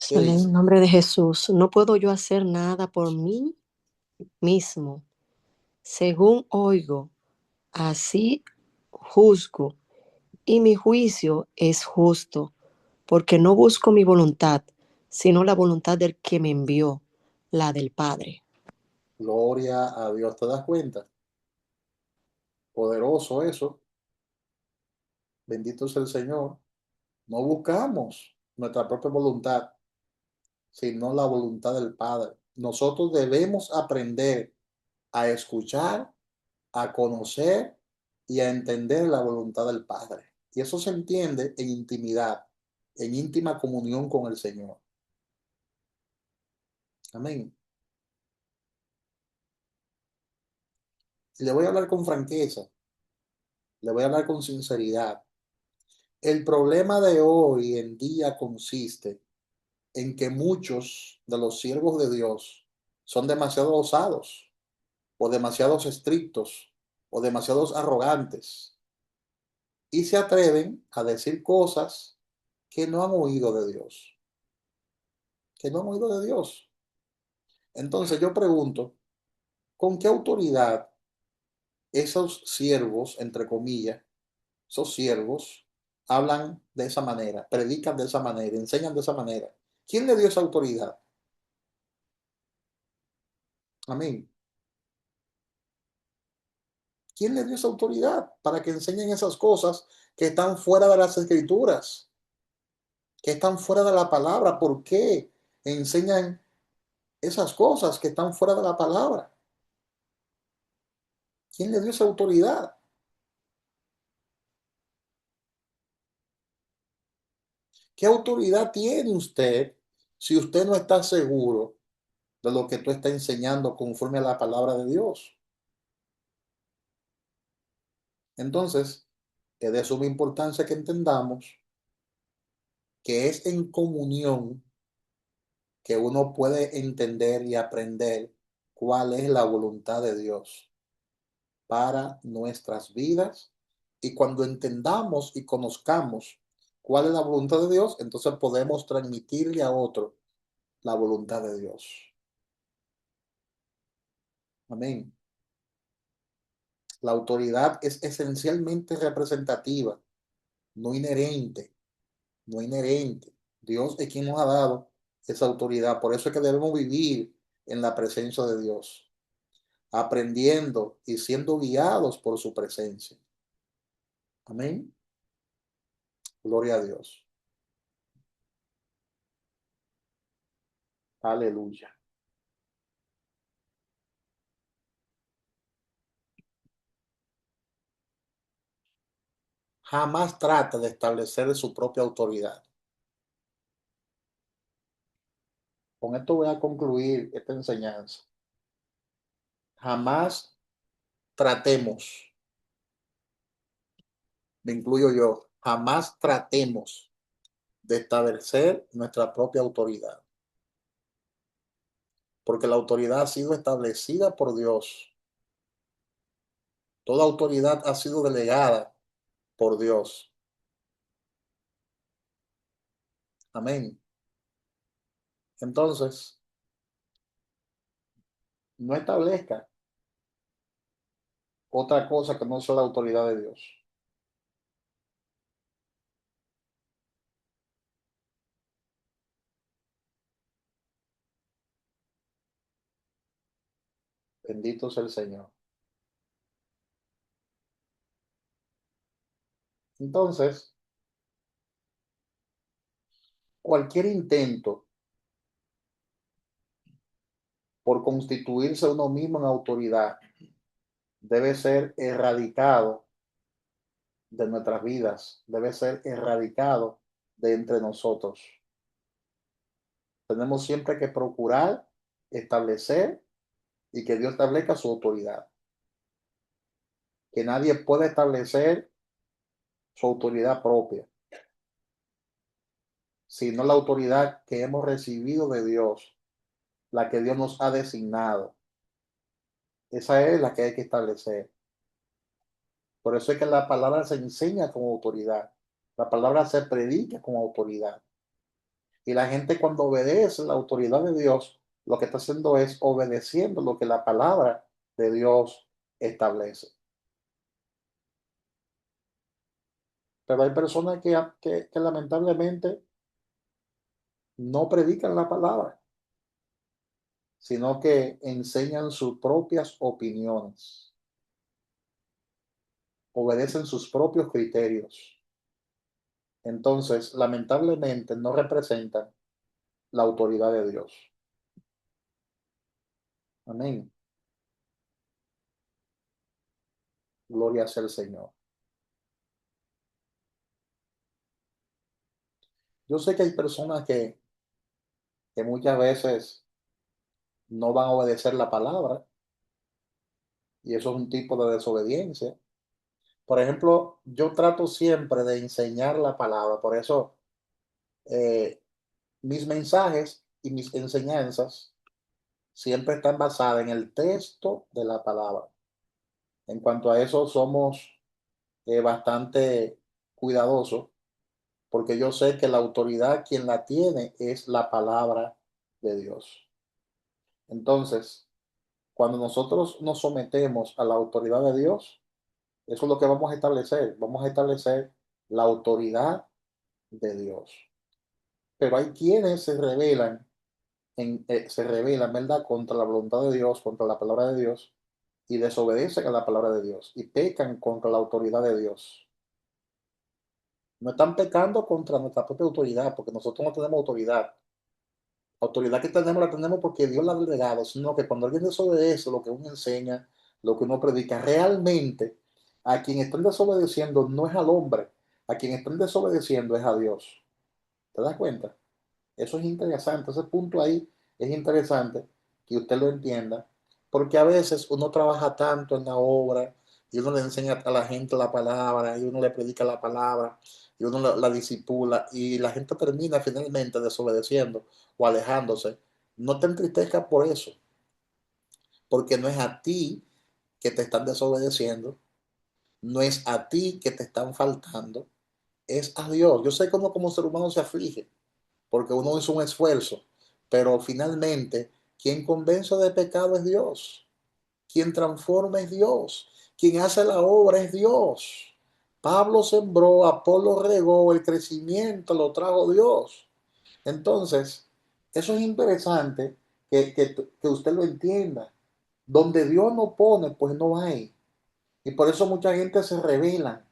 ¿Qué En dice? el nombre de Jesús, no puedo yo hacer nada por mí mismo. Según oigo, así juzgo, y mi juicio es justo, porque no busco mi voluntad, sino la voluntad del que me envió, la del Padre. Gloria a Dios. ¿Te das cuenta? Poderoso eso. Bendito es el Señor. No buscamos nuestra propia voluntad, sino la voluntad del Padre. Nosotros debemos aprender a escuchar, a conocer y a entender la voluntad del Padre. Y eso se entiende en intimidad, en íntima comunión con el Señor. Amén. Y le voy a hablar con franqueza, le voy a hablar con sinceridad. El problema de hoy en día consiste en que muchos de los siervos de Dios son demasiado osados, o demasiados estrictos, o demasiados arrogantes, y se atreven a decir cosas que no han oído de Dios, que no han oído de Dios. Entonces yo pregunto, ¿con qué autoridad esos siervos, entre comillas, esos siervos, hablan de esa manera, predican de esa manera, enseñan de esa manera? ¿Quién le dio esa autoridad? Amén. ¿Quién le dio esa autoridad para que enseñen esas cosas que están fuera de las escrituras, que están fuera de la palabra? ¿Por qué enseñan esas cosas que están fuera de la palabra? ¿Quién le dio esa autoridad? ¿Qué autoridad tiene usted si usted no está seguro de lo que tú estás enseñando conforme a la palabra de Dios? Entonces, es de suma importancia que entendamos que es en comunión que uno puede entender y aprender cuál es la voluntad de Dios para nuestras vidas. Y cuando entendamos y conozcamos cuál es la voluntad de Dios, entonces podemos transmitirle a otro la voluntad de Dios. Amén. La autoridad es esencialmente representativa, no inherente, no inherente. Dios es quien nos ha dado esa autoridad. Por eso es que debemos vivir en la presencia de Dios, aprendiendo y siendo guiados por su presencia. Amén. Gloria a Dios. Aleluya. Jamás trata de establecer su propia autoridad. Con esto voy a concluir esta enseñanza. Jamás tratemos, me incluyo yo, jamás tratemos de establecer nuestra propia autoridad, porque la autoridad ha sido establecida por Dios. Toda autoridad ha sido delegada por Dios. Amén. Entonces, no establezca otra cosa que no sea la autoridad de Dios. Bendito sea el Señor. Entonces, cualquier intento por constituirse uno mismo en autoridad debe ser erradicado de nuestras vidas, debe ser erradicado de entre nosotros. Tenemos siempre que procurar establecer y que Dios establezca su autoridad. Que nadie pueda establecer su autoridad propia, sino la autoridad que hemos recibido de Dios, la que Dios nos ha designado. Esa es la que hay que establecer. Por eso es que la palabra se enseña con autoridad. La palabra se predica con autoridad. Y la gente cuando obedece la autoridad de Dios, lo que está haciendo es obedeciendo lo que la palabra de Dios establece. Pero hay personas que lamentablemente no predican la palabra, sino que enseñan sus propias opiniones, obedecen sus propios criterios. Entonces, lamentablemente, no representan la autoridad de Dios. Amén. Gloria sea el Señor. Yo sé que hay personas que muchas veces no van a obedecer la palabra y eso es un tipo de desobediencia. Por ejemplo, yo trato siempre de enseñar la palabra, por eso eh, mis mensajes y mis enseñanzas siempre están basadas en el texto de la palabra. En cuanto a eso, somos bastante cuidadoso porque yo sé que la autoridad quien la tiene es la palabra de Dios. Entonces, cuando nosotros nos sometemos a la autoridad de Dios, eso es lo que vamos a establecer. Vamos a establecer la autoridad de Dios. Pero hay quienes se rebelan, ¿verdad?, contra la voluntad de Dios, contra la palabra de Dios, y desobedecen a la palabra de Dios, y pecan contra la autoridad de Dios. No están pecando contra nuestra propia autoridad, porque nosotros no tenemos autoridad. La autoridad que tenemos la tenemos porque Dios la ha delegado, sino que cuando alguien desobedece lo que uno enseña, lo que uno predica, realmente a quien están desobedeciendo no es al hombre, a quien están desobedeciendo es a Dios. ¿Te das cuenta? Eso es interesante, ese punto ahí es interesante que usted lo entienda, porque a veces uno trabaja tanto en la obra y uno le enseña a la gente la palabra y uno le predica la palabra y uno la disipula y la gente termina finalmente desobedeciendo o alejándose. No te entristezcas por eso, porque no es a ti que te están desobedeciendo, no es a ti que te están faltando, es a Dios. Yo sé que uno como ser humano se aflige, porque uno hizo un esfuerzo, pero finalmente quien convence de pecado es Dios, quien transforma es Dios, quien hace la obra es Dios. Pablo sembró, Apolo regó, el crecimiento lo trajo Dios. Entonces, eso es interesante que usted lo entienda. Donde Dios no pone, pues no hay. Y por eso mucha gente se revela,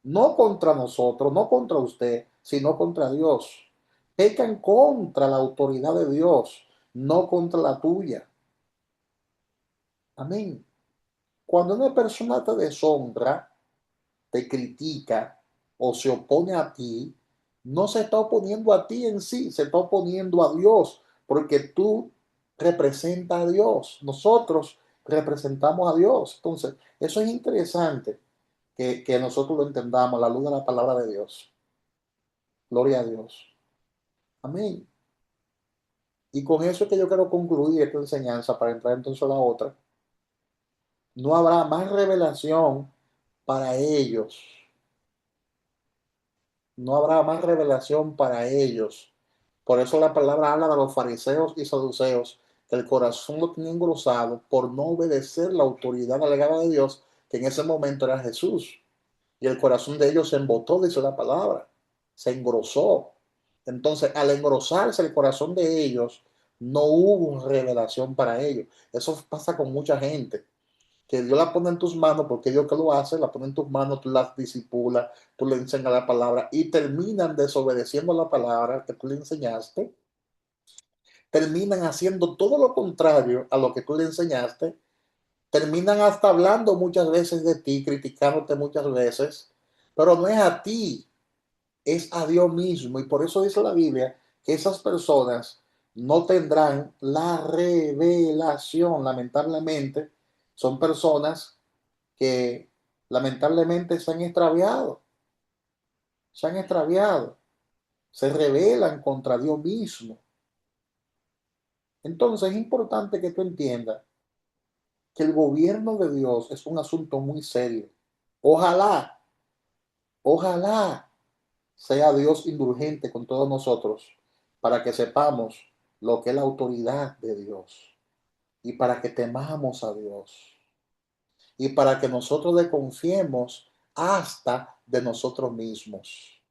no contra nosotros, no contra usted, sino contra Dios. Pecan contra la autoridad de Dios, no contra la tuya. Amén. Cuando una persona te deshonra, te critica o se opone a ti, no se está oponiendo a ti en sí, se está oponiendo a Dios, porque tú representas a Dios. Nosotros representamos a Dios. Entonces, eso es interesante que nosotros lo entendamos a la luz de la palabra de Dios. Gloria a Dios. Amén. Y con eso es que yo quiero concluir esta enseñanza para entrar entonces a la otra. No habrá más revelación para ellos. No habrá más revelación para ellos. Por eso la palabra habla de los fariseos y saduceos, que el corazón lo tenía engrosado por no obedecer la autoridad delegada de Dios, que en ese momento era Jesús. Y el corazón de ellos se embotó, dice la palabra, se engrosó. Entonces, al engrosarse el corazón de ellos, no hubo revelación para ellos. Eso pasa con mucha gente, que Dios la pone en tus manos, porque Dios que lo hace, la pone en tus manos, tú las disipulas, tú le enseñas la palabra y terminan desobedeciendo la palabra que tú le enseñaste, terminan haciendo todo lo contrario a lo que tú le enseñaste, terminan hasta hablando muchas veces de ti, criticándote muchas veces, pero no es a ti, es a Dios mismo. Y por eso dice la Biblia que esas personas no tendrán la revelación. Lamentablemente, son personas que lamentablemente se han extraviado, se rebelan contra Dios mismo. Entonces es importante que tú entiendas que el gobierno de Dios es un asunto muy serio. Ojalá, ojalá sea Dios indulgente con todos nosotros para que sepamos lo que es la autoridad de Dios y para que temamos a Dios y para que nosotros le confiemos hasta de nosotros mismos.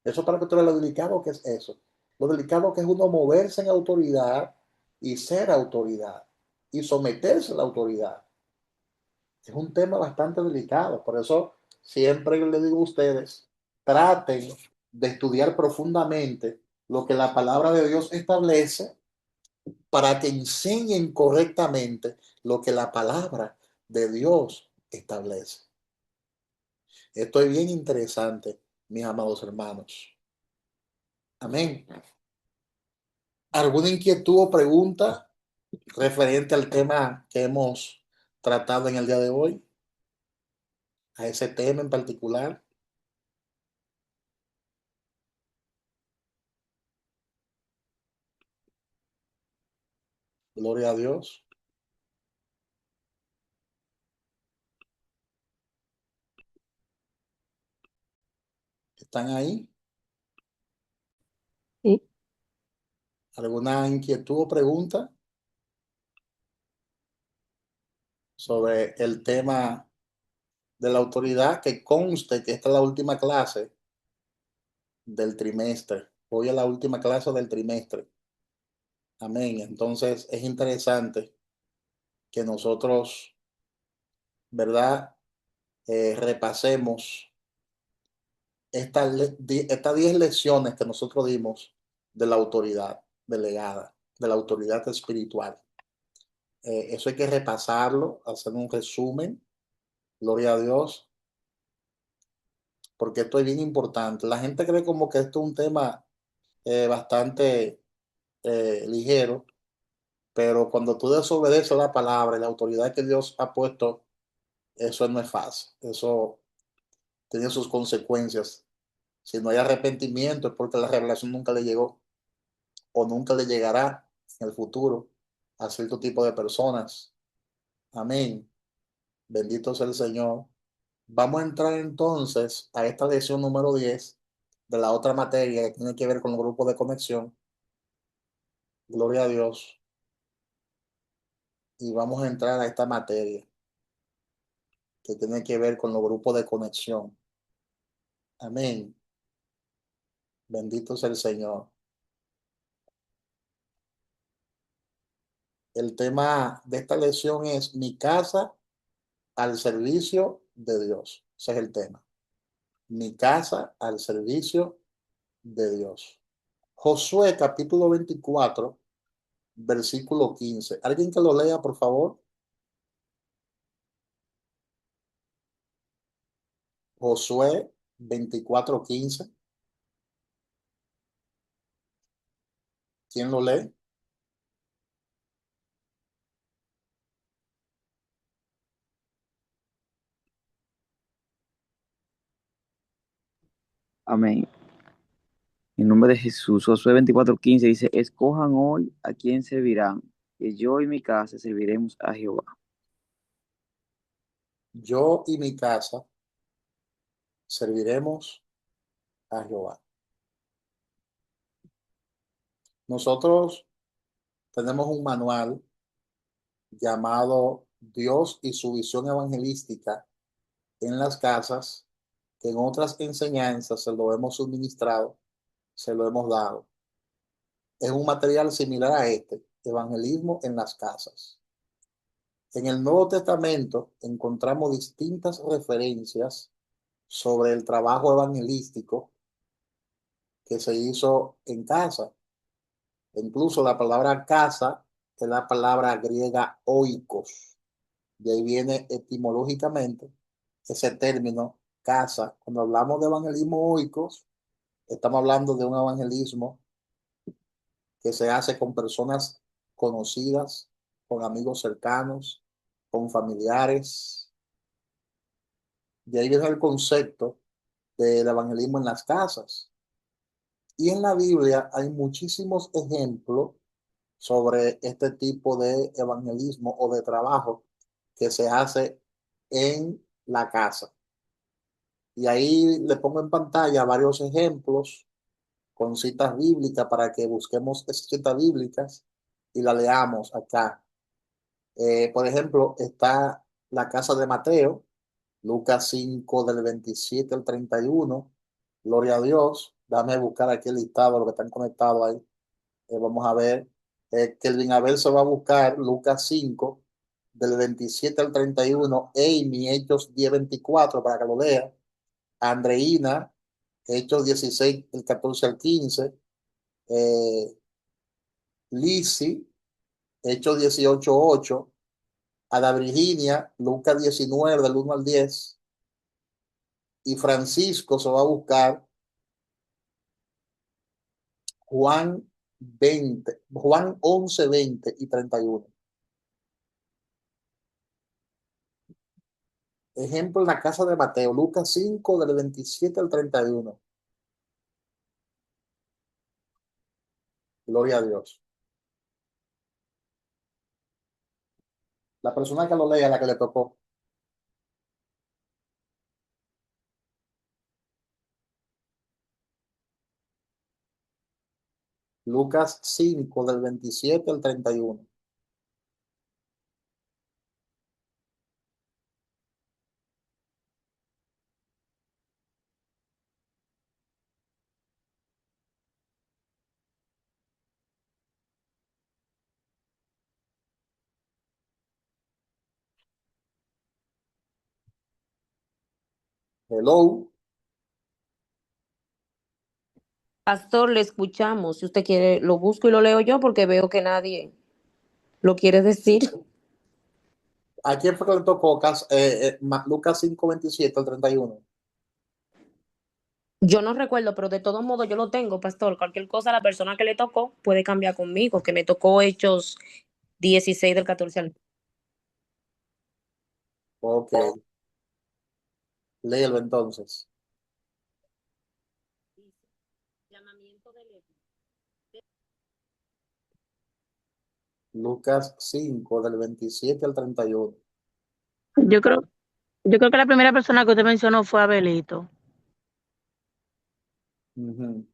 Eso para que tú veas lo delicado que es eso. Lo delicado que es uno moverse en autoridad y ser autoridad y someterse a la autoridad. Es un tema bastante delicado. Por eso siempre le digo a ustedes, traten de estudiar profundamente lo que la palabra de Dios establece para que enseñen correctamente lo que la palabra de Dios establece. Esto es bien interesante, mis amados hermanos. Amén. ¿Alguna inquietud o pregunta referente al tema que hemos tratado en el día de hoy? A ese tema en particular. Gloria a Dios. ¿Están ahí? Sí. ¿Alguna inquietud o pregunta sobre el tema de la autoridad? Que conste que esta es la última clase del trimestre. Hoy es la última clase del trimestre. Amén. Entonces es interesante que nosotros, ¿verdad? Repasemos estas 10 lecciones que nosotros dimos de la autoridad delegada, de la autoridad espiritual. Eso hay que repasarlo, hacer un resumen, gloria a Dios, porque esto es bien importante. La gente cree como que esto es un tema bastante ligero, pero cuando tú desobedeces la palabra y la autoridad que Dios ha puesto, eso no es fácil, eso tiene sus consecuencias. Si no hay arrepentimiento es porque la revelación nunca le llegó o nunca le llegará en el futuro a cierto tipo de personas. Amén. Bendito sea el Señor. Vamos a entrar entonces a esta lección número 10 de la otra materia que tiene que ver con los grupos de conexión. Gloria a Dios. Y vamos a entrar a esta materia que tiene que ver con los grupos de conexión. Amén. Bendito sea el Señor. El tema de esta lección es mi casa al servicio de Dios. Ese es el tema. Mi casa al servicio de Dios. Josué capítulo 24, versículo 15. ¿Alguien que lo lea, por favor? Josué 24:15. ¿Quién lo lee? Amén. En nombre de Jesús, Josué 24:15 dice, escojan hoy a quién servirán, que yo y mi casa serviremos a Jehová. Yo y mi casa serviremos a Jehová. Nosotros tenemos un manual llamado Dios y su visión evangelística en las casas, que en otras enseñanzas se lo hemos suministrado, se lo hemos dado. Es un material similar a este, Evangelismo en las casas. En el Nuevo Testamento encontramos distintas referencias sobre el trabajo evangelístico que se hizo en casa. Incluso la palabra casa es la palabra griega oikos. De ahí viene etimológicamente ese término casa. Cuando hablamos de evangelismo oikos, estamos hablando de un evangelismo que se hace con personas conocidas, con amigos cercanos, con familiares. De ahí viene el concepto del evangelismo en las casas. Y en la Biblia hay muchísimos ejemplos sobre este tipo de evangelismo o de trabajo que se hace en la casa. Y ahí le pongo en pantalla varios ejemplos con citas bíblicas para que busquemos esas citas bíblicas y la leamos acá. Por ejemplo, está la casa de Mateo, Lucas 5 del 27 al 31. Gloria a Dios. Dame buscar aquí el listado de los que están conectados ahí. Vamos a ver. Kelvin Abel se va a buscar Lucas 5 del 27 al 31. Amy, Hechos 10:24 para que lo lea. Andreina, Hechos 16 del 14 al 15. Eh, Lizzie, Hechos 18:8. Ada Virginia, Lucas 19 del 1 al 10. Y Francisco se va a buscar Juan 20, Juan 11, 20 y 31. Ejemplo en la casa de Mateo, Lucas 5 del 27 al 31. Gloria a Dios. La persona que lo lea, la que le tocó. Lucas 5 del 27 al 31. Hello. Pastor, le escuchamos. Si usted quiere, lo busco y lo leo yo porque veo que nadie lo quiere decir. ¿A quién fue que le tocó Lucas 5, 27 al 31? Yo no recuerdo, pero de todos modos yo lo tengo, pastor. Cualquier cosa, la persona que le tocó puede cambiar conmigo, que me tocó Hechos 16 del 14 al... Ok, léelo entonces. Llamamiento de Leví. Lucas 5 del 27 al 31. Yo creo, yo creo que la primera persona que usted mencionó fue Abelito. Ujú.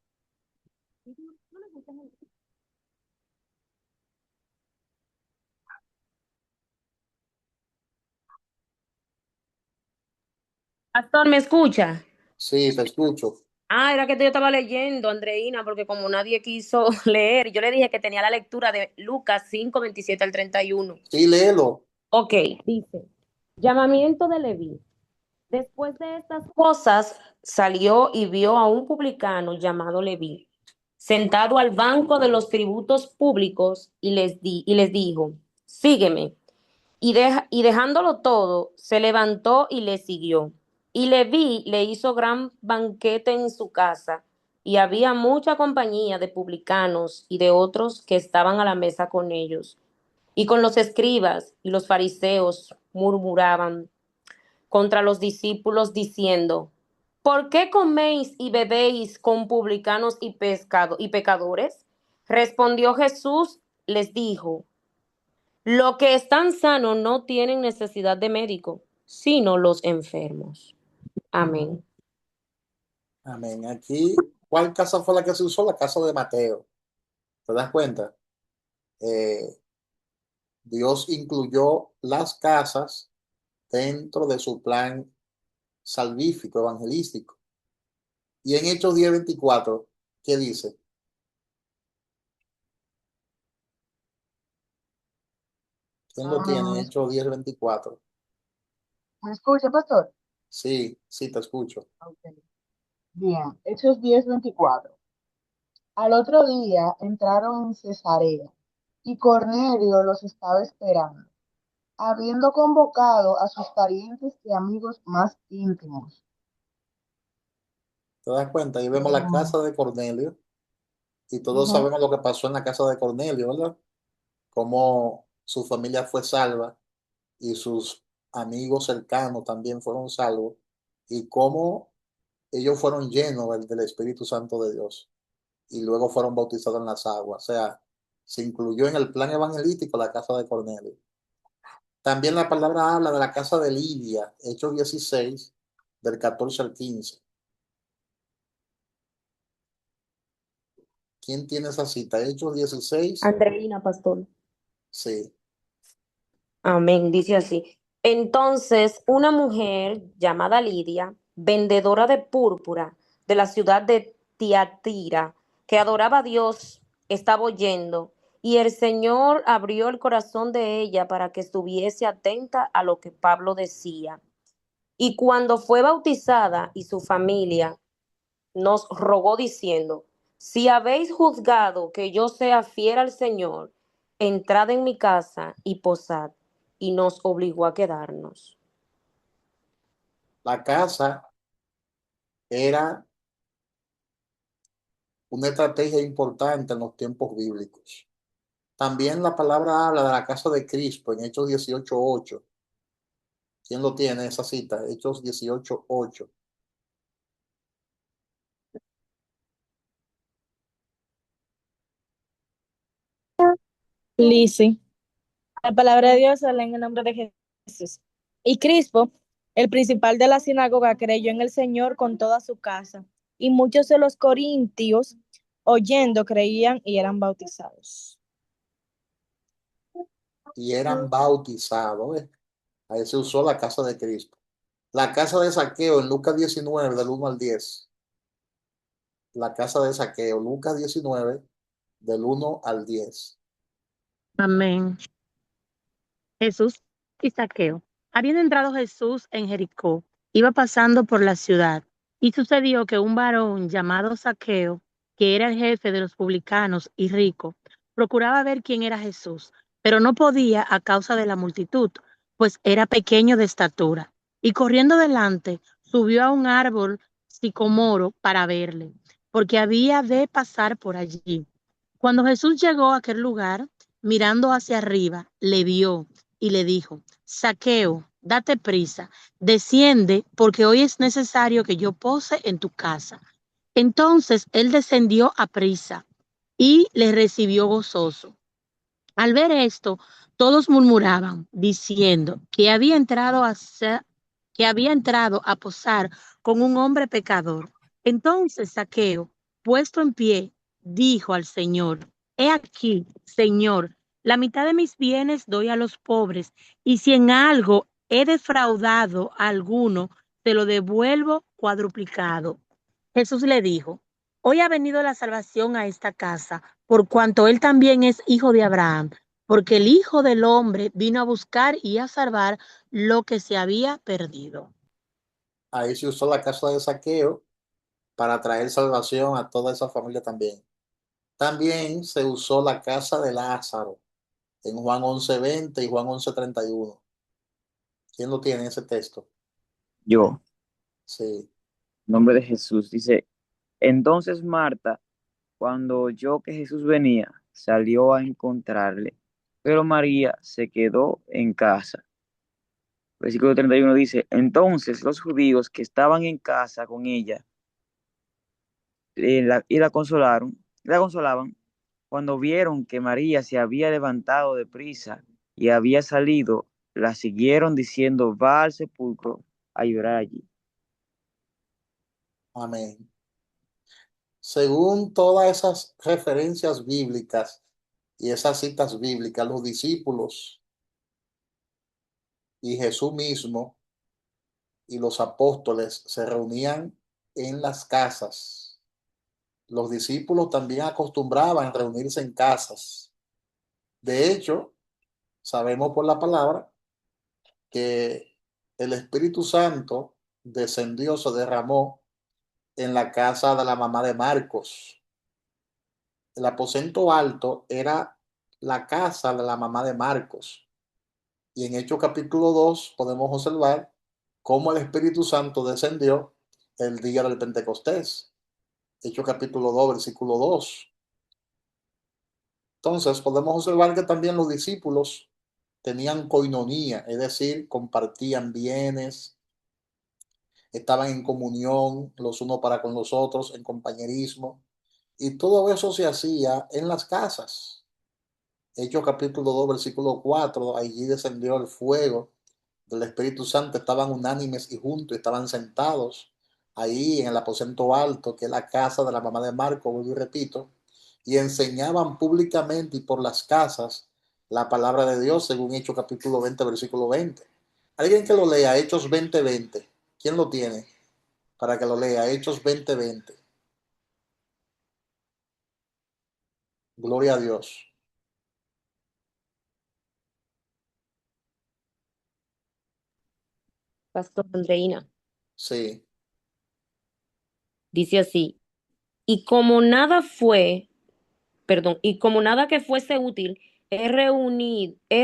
Pastor, ¿me escucha? Sí, te escucho. Ah, era que yo estaba leyendo, Andreina, porque como nadie quiso leer, yo le dije que tenía la lectura de Lucas 5 27 al 31. Sí, léelo. Ok, dice, llamamiento de Leví. Después de estas cosas, salió y vio a un publicano llamado Leví, sentado al banco de los tributos públicos, y les dijo, sígueme. Y dejándolo todo, se levantó y le siguió. Y Leví le hizo gran banquete en su casa, y había mucha compañía de publicanos y de otros que estaban a la mesa con ellos. Y con los escribas y los fariseos murmuraban contra los discípulos diciendo, ¿por qué coméis y bebéis con publicanos y pecadores? Respondió Jesús, les dijo, los que están sanos no tienen necesidad de médico, sino los enfermos. Amén. Amén. Aquí, ¿cuál casa fue la que se usó? La casa de Mateo. ¿Te das cuenta? Eh, Dios incluyó las casas dentro de su plan salvífico, evangelístico. Y en Hechos 10:24, ¿qué dice? ¿Quién lo tiene? Hechos 10:24. ¿Me escucha, pastor? Sí, sí, te escucho. Ok. Bien, Hechos 10:24. Al otro día entraron en Cesarea y Cornelio los estaba esperando, habiendo convocado a sus parientes y amigos más íntimos. ¿Te das cuenta? Ahí vemos la casa de Cornelio y todos Ujú. sabemos lo que pasó en la casa de Cornelio, ¿verdad? Cómo su familia fue salva y sus amigos cercanos también fueron salvos y cómo ellos fueron llenos del Espíritu Santo de Dios y luego fueron bautizados en las aguas. O sea, se incluyó en el plan evangelístico la casa de Cornelio. También la palabra habla de la casa de Lidia, Hechos 16, del 14 al 15. ¿Quién tiene esa cita? Hechos 16, Andreina, pastor. sí. Amén, dice así. Entonces, una mujer llamada Lidia, vendedora de púrpura de la ciudad de Tiatira, que adoraba a Dios, estaba oyendo, y el Señor abrió el corazón de ella para que estuviese atenta a lo que Pablo decía. Y cuando fue bautizada y su familia nos rogó diciendo, si habéis juzgado que yo sea fiel al Señor, entrad en mi casa y posad. Y nos obligó a quedarnos. La casa era una estrategia importante en los tiempos bíblicos. También la palabra habla de la casa de Crispo en Hechos 18:8. ¿Quién lo tiene esa cita? Hechos 18:8. Lisi. La palabra de Dios sale en el nombre de Jesús. Y Crispo, el principal de la sinagoga, creyó en el Señor con toda su casa. Y muchos de los corintios oyendo, creían y eran bautizados. Y eran bautizados. Ahí se usó la casa de Cristo. La casa de Zaqueo en Lucas 19, del 1 al 10. La casa de Zaqueo, Lucas 19, del 1 al 10. Amén. Jesús y Zaqueo. Habiendo entrado Jesús en Jericó, iba pasando por la ciudad, y sucedió que un varón llamado Zaqueo, que era el jefe de los publicanos y rico, procuraba ver quién era Jesús, pero no podía a causa de la multitud, pues era pequeño de estatura. Y corriendo delante, subió a un árbol sicomoro para verle, porque había de pasar por allí. Cuando Jesús llegó a aquel lugar, mirando hacia arriba, le vio y le dijo: Zaqueo, date prisa, desciende, porque hoy es necesario que yo pose en tu casa. Entonces él descendió a prisa y le recibió gozoso. Al ver esto, todos murmuraban, diciendo que había entrado a posar con un hombre pecador. Entonces Zaqueo, puesto en pie, dijo al Señor: He aquí, Señor, la mitad de mis bienes doy a los pobres, y si en algo he defraudado a alguno, te lo devuelvo cuadruplicado. Jesús le dijo: Hoy ha venido la salvación a esta casa, por cuanto él también es hijo de Abraham, porque el Hijo del Hombre vino a buscar y a salvar lo que se había perdido. Ahí se usó la casa de Zaqueo para traer salvación a toda esa familia también. También se usó la casa de Lázaro en Juan 11:20 y Juan 11:31. ¿Quién lo tiene ese texto? Yo, Sí. en nombre de Jesús, dice, entonces Marta, cuando oyó que Jesús venía, salió a encontrarle, pero María se quedó en casa. Versículo 31 dice, entonces los judíos que estaban en casa con ella y la consolaban, cuando vieron que María se había levantado de prisa y había salido, la siguieron diciendo, va al sepulcro a llorar allí. Amén. Según todas esas referencias bíblicas y esas citas bíblicas, los discípulos y Jesús mismo y los apóstoles se reunían en las casas. Los discípulos también acostumbraban a reunirse en casas. De hecho, sabemos por la palabra que el Espíritu Santo descendió, se derramó en la casa de la mamá de Marcos. El aposento alto era la casa de la mamá de Marcos. Y en Hechos capítulo 2 podemos observar cómo el Espíritu Santo descendió el día del Pentecostés. Hechos capítulo 2, versículo 2. Entonces podemos observar que también los discípulos tenían coinonía, es decir, compartían bienes, estaban en comunión los unos para con los otros, en compañerismo, y todo eso se hacía en las casas. Hechos capítulo 2, versículo 4, allí descendió el fuego del Espíritu Santo, estaban unánimes y juntos, estaban sentados ahí en el aposento alto, que es la casa de la mamá de Marco, vuelvo y repito, y enseñaban públicamente y por las casas la palabra de Dios, según Hechos capítulo 20, versículo 20. Alguien que lo lea, Hechos 20, 20. ¿Quién lo tiene? Para que lo lea, Hechos 20, 20. Gloria a Dios. Pastor Andreina, Sí. dice así, y como nada fue, perdón, y como nada que fuese útil, he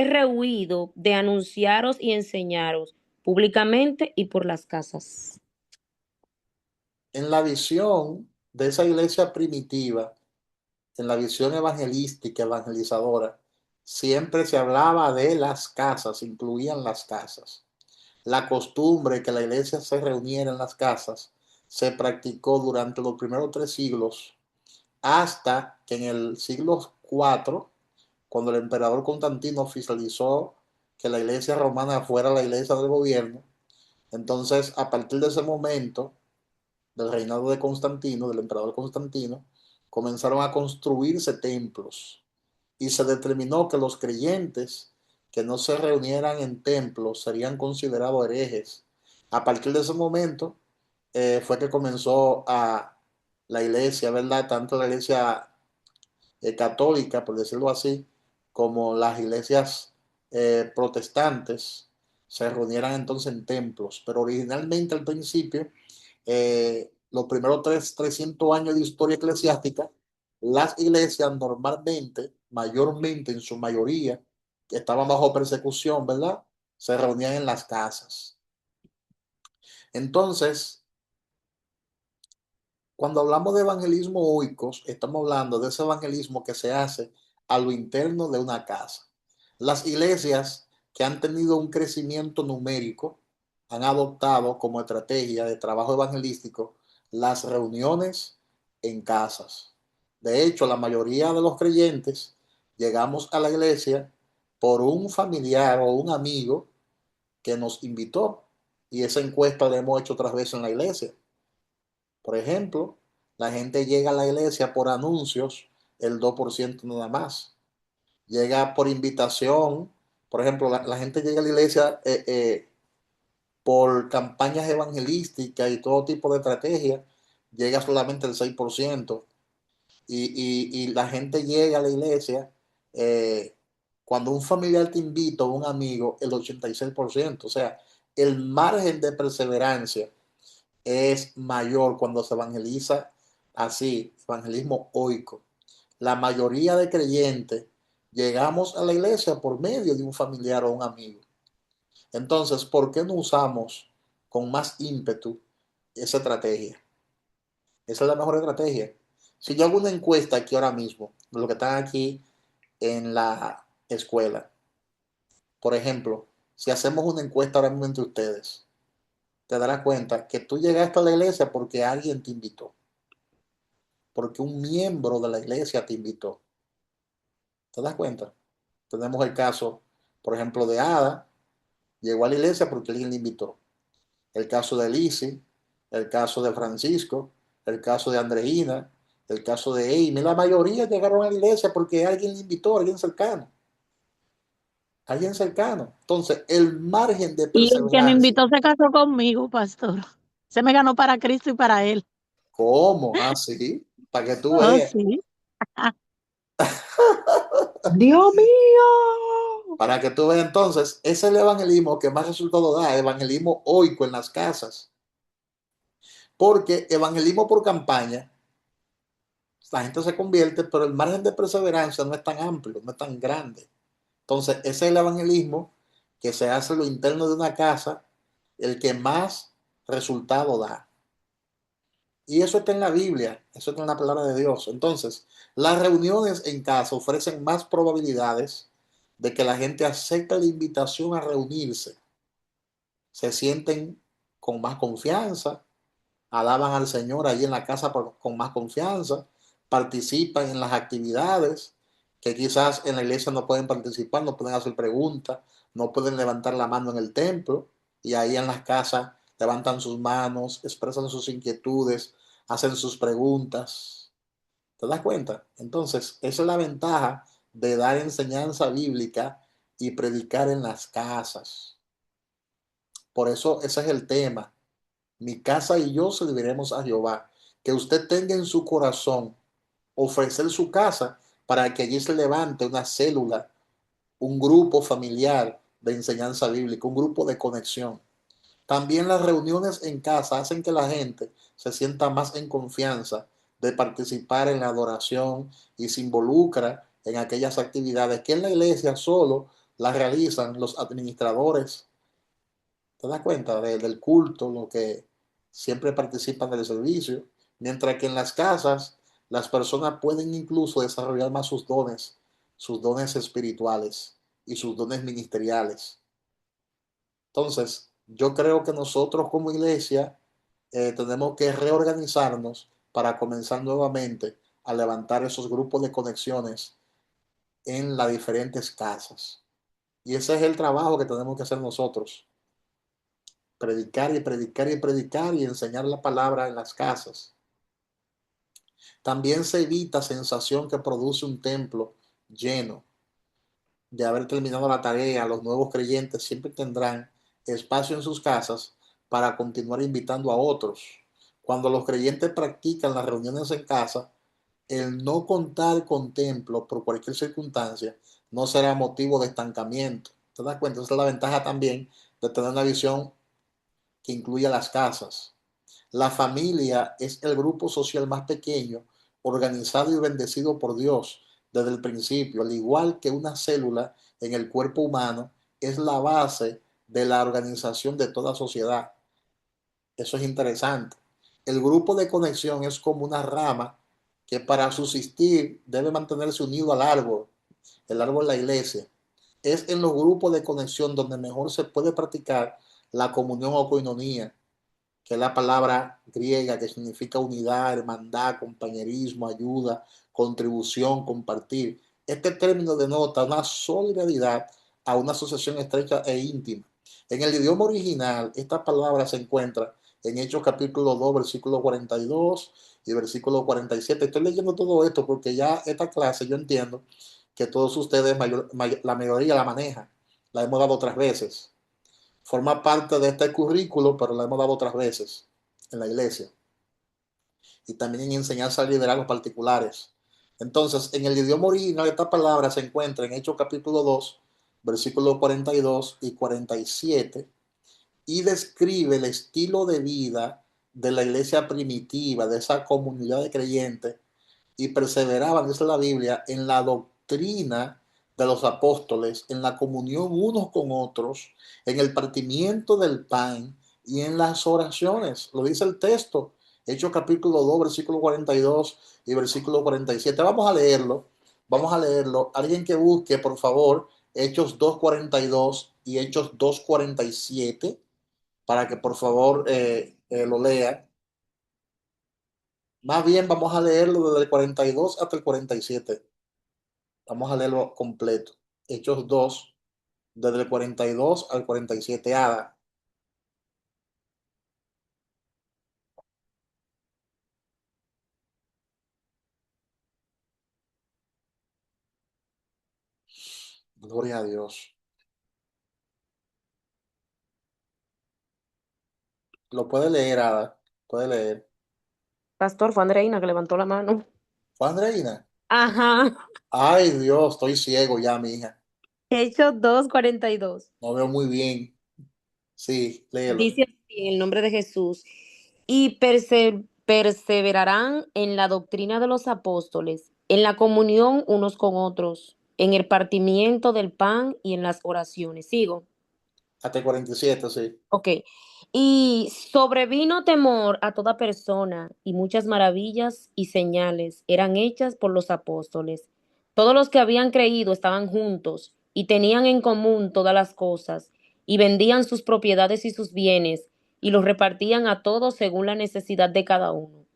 rehuido de anunciaros y enseñaros públicamente y por las casas. En la visión de esa iglesia primitiva, en la visión evangelística, evangelizadora, siempre se hablaba de las casas, incluían las casas. La costumbre que la iglesia se reuniera en las casas se practicó durante los primeros 3 siglos, hasta que en el siglo IV, cuando el emperador Constantino oficializó que la iglesia romana fuera la iglesia del gobierno. Entonces, a partir de ese momento, del reinado de Constantino, del emperador Constantino, comenzaron a construirse templos y se determinó que los creyentes que no se reunieran en templos serían considerados herejes. A partir de ese momento fue que comenzó a la iglesia, ¿verdad? Tanto la iglesia católica, por decirlo así, como las iglesias protestantes se reunieran entonces en templos. Pero originalmente al principio, los primeros 300 años de historia eclesiástica, las iglesias normalmente, mayormente en su mayoría, que estaban bajo persecución, ¿verdad? Se reunían en las casas. Entonces, cuando hablamos de evangelismo oikos, estamos hablando de ese evangelismo que se hace a lo interno de una casa. Las iglesias que han tenido un crecimiento numérico han adoptado como estrategia de trabajo evangelístico las reuniones en casas. De hecho, la mayoría de los creyentes llegamos a la iglesia por un familiar o un amigo que nos invitó, y esa encuesta la hemos hecho otras veces en la iglesia. Por ejemplo, la gente llega a la iglesia por anuncios, el 2% nada más. Llega por invitación. Por ejemplo, la gente llega a la iglesia por campañas evangelísticas y todo tipo de estrategias. Llega solamente el 6%. Y la gente llega a la iglesia cuando un familiar te invita o un amigo, el 86%. O sea, el margen de perseverancia es mayor cuando se evangeliza así, evangelismo oico. La mayoría de creyentes llegamos a la iglesia por medio de un familiar o un amigo. Entonces, ¿por qué no usamos con más ímpetu esa estrategia? Esa es la mejor estrategia. Si yo hago una encuesta aquí ahora mismo, de los que están aquí en la escuela, por ejemplo, si hacemos una encuesta ahora mismo entre ustedes, te darás cuenta que tú llegaste a la iglesia porque alguien te invitó, porque un miembro de la iglesia te invitó. ¿Te das cuenta? Tenemos el caso, por ejemplo, de Ada, llegó a la iglesia porque alguien le invitó. El caso de Lizzie, el caso de Francisco, el caso de Andreina, el caso de Amy. La mayoría llegaron a la iglesia porque alguien le invitó, alguien cercano. Alguien cercano. Entonces, el margen de Y el que me perseverancia. invitó se casó conmigo, pastor. Se me ganó para Cristo y para él. ¿Cómo? Ah, sí. Para que tú Oh, veas. sí. Dios mío. Para que tú veas entonces, ese es el evangelismo que más resultado da, evangelismo oico en las casas. Porque evangelismo por campaña, la gente se convierte, pero el margen de perseverancia no es tan amplio, no es tan grande. Entonces, ese es el evangelismo que se hace en lo interno de una casa, el que más resultado da. Y eso está en la Biblia, eso está en la palabra de Dios. Entonces, las reuniones en casa ofrecen más probabilidades de que la gente acepte la invitación a reunirse. Se sienten con más confianza, alaban al Señor allí en la casa con más confianza, participan en las actividades que quizás en la iglesia no pueden participar, no pueden hacer preguntas, no pueden levantar la mano en el templo, y ahí en las casas levantan sus manos, expresan sus inquietudes, hacen sus preguntas. ¿Te das cuenta? Entonces, esa es la ventaja de dar enseñanza bíblica y predicar en las casas. Por eso ese es el tema. Mi casa y yo serviremos a Jehová. Que usted tenga en su corazón ofrecer su casa para que allí se levante una célula, un grupo familiar de enseñanza bíblica, un grupo de conexión. También las reuniones en casa hacen que la gente se sienta más en confianza de participar en la adoración y se involucra en aquellas actividades que en la iglesia solo las realizan los administradores. ¿Te das cuenta del culto, lo que siempre participan del servicio? Mientras que en las casas las personas pueden incluso desarrollar más sus dones espirituales y sus dones ministeriales. Entonces, yo creo que nosotros como iglesia tenemos que reorganizarnos para comenzar nuevamente a levantar esos grupos de conexiones en las diferentes casas. Y ese es el trabajo que tenemos que hacer nosotros. Predicar y predicar y predicar y enseñar la palabra en las casas. También se evita sensación que produce un templo lleno. De haber terminado la tarea, los nuevos creyentes siempre tendrán espacio en sus casas para continuar invitando a otros. Cuando los creyentes practican las reuniones en casa, el no contar con templo por cualquier circunstancia no será motivo de estancamiento. ¿Te das cuenta? Esa es la ventaja también de tener una visión que incluya las casas. La familia es el grupo social más pequeño, organizado y bendecido por Dios desde el principio, al igual que una célula en el cuerpo humano, es la base de la organización de toda sociedad. Eso es interesante. El grupo de conexión es como una rama que para subsistir debe mantenerse unido al árbol. El árbol de la iglesia. Es en los grupos de conexión donde mejor se puede practicar la comunión o coinonía, que es la palabra griega que significa unidad, hermandad, compañerismo, ayuda, contribución, compartir. Este término denota una solidaridad a una asociación estrecha e íntima. En el idioma original, esta palabra se encuentra en Hechos capítulo 2, versículo 42 y versículo 47. Estoy leyendo todo esto porque ya esta clase yo entiendo que todos ustedes, la mayoría la maneja, la hemos dado otras veces. Forma parte de este currículo, pero la hemos dado otras veces en la iglesia y también en enseñanza de liderazgos particulares. Entonces, en el idioma original, esta palabra se encuentra en Hechos capítulo 2, versículos 42 y 47, y describe el estilo de vida de la iglesia primitiva, de esa comunidad de creyentes, y perseveraban, dice la Biblia, en la doctrina de los apóstoles, en la comunión unos con otros, en el partimiento del pan y en las oraciones. Lo dice el texto, Hechos capítulo 2, versículo 42 y versículo 47. Vamos a leerlo, vamos a leerlo. Alguien que busque, por favor, Hechos 2:42 y Hechos 2:47, para que por favor lo lea. Más bien vamos a leerlo desde el 42 hasta el 47. Vamos a leerlo completo. Hechos 2, desde el 42 al 47. Ada. Gloria a Dios. Lo puede leer, Ada. Puede leer. Pastor, fue Andreina que levantó la mano. ¿Fue Andreina? Ajá. Ay, Dios, estoy ciego ya, mi hija. Hechos 2:42. No veo muy bien. Sí, léelo. Dice así en el nombre de Jesús. Y perseverarán en la doctrina de los apóstoles, en la comunión unos con otros, en el partimiento del pan y en las oraciones. Sigo. Hasta el 47, sí. Ok. Y sobrevino temor a toda persona, y muchas maravillas y señales eran hechas por los apóstoles. Todos los que habían creído estaban juntos y tenían en común todas las cosas, y vendían sus propiedades y sus bienes, y los repartían a todos según la necesidad de cada uno.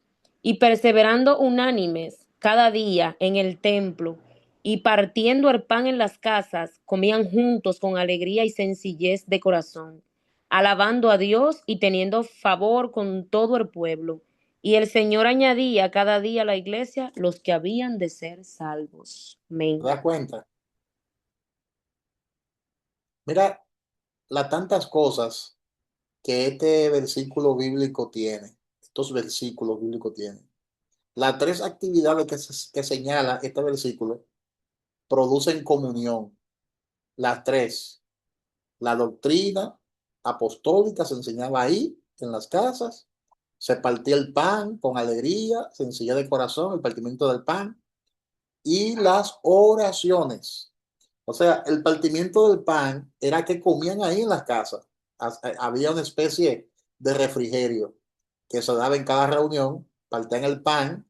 Y perseverando unánimes cada día en el templo, y partiendo el pan en las casas, comían juntos con alegría y sencillez de corazón, alabando a Dios y teniendo favor con todo el pueblo. Y el Señor añadía cada día a la iglesia los que habían de ser salvos. ¿Te Amén. das cuenta? Mira las tantas cosas que este versículo bíblico tiene. Estos versículos bíblicos tienen. Las tres actividades que señala este versículo producen comunión. Las tres. La doctrina apostólica se enseñaba ahí, en las casas. Se partía el pan con alegría, sencillez de corazón, el partimiento del pan. Y las oraciones. O sea, el partimiento del pan era que comían ahí en las casas. Había una especie de refrigerio que se daba en cada reunión. Partían el pan.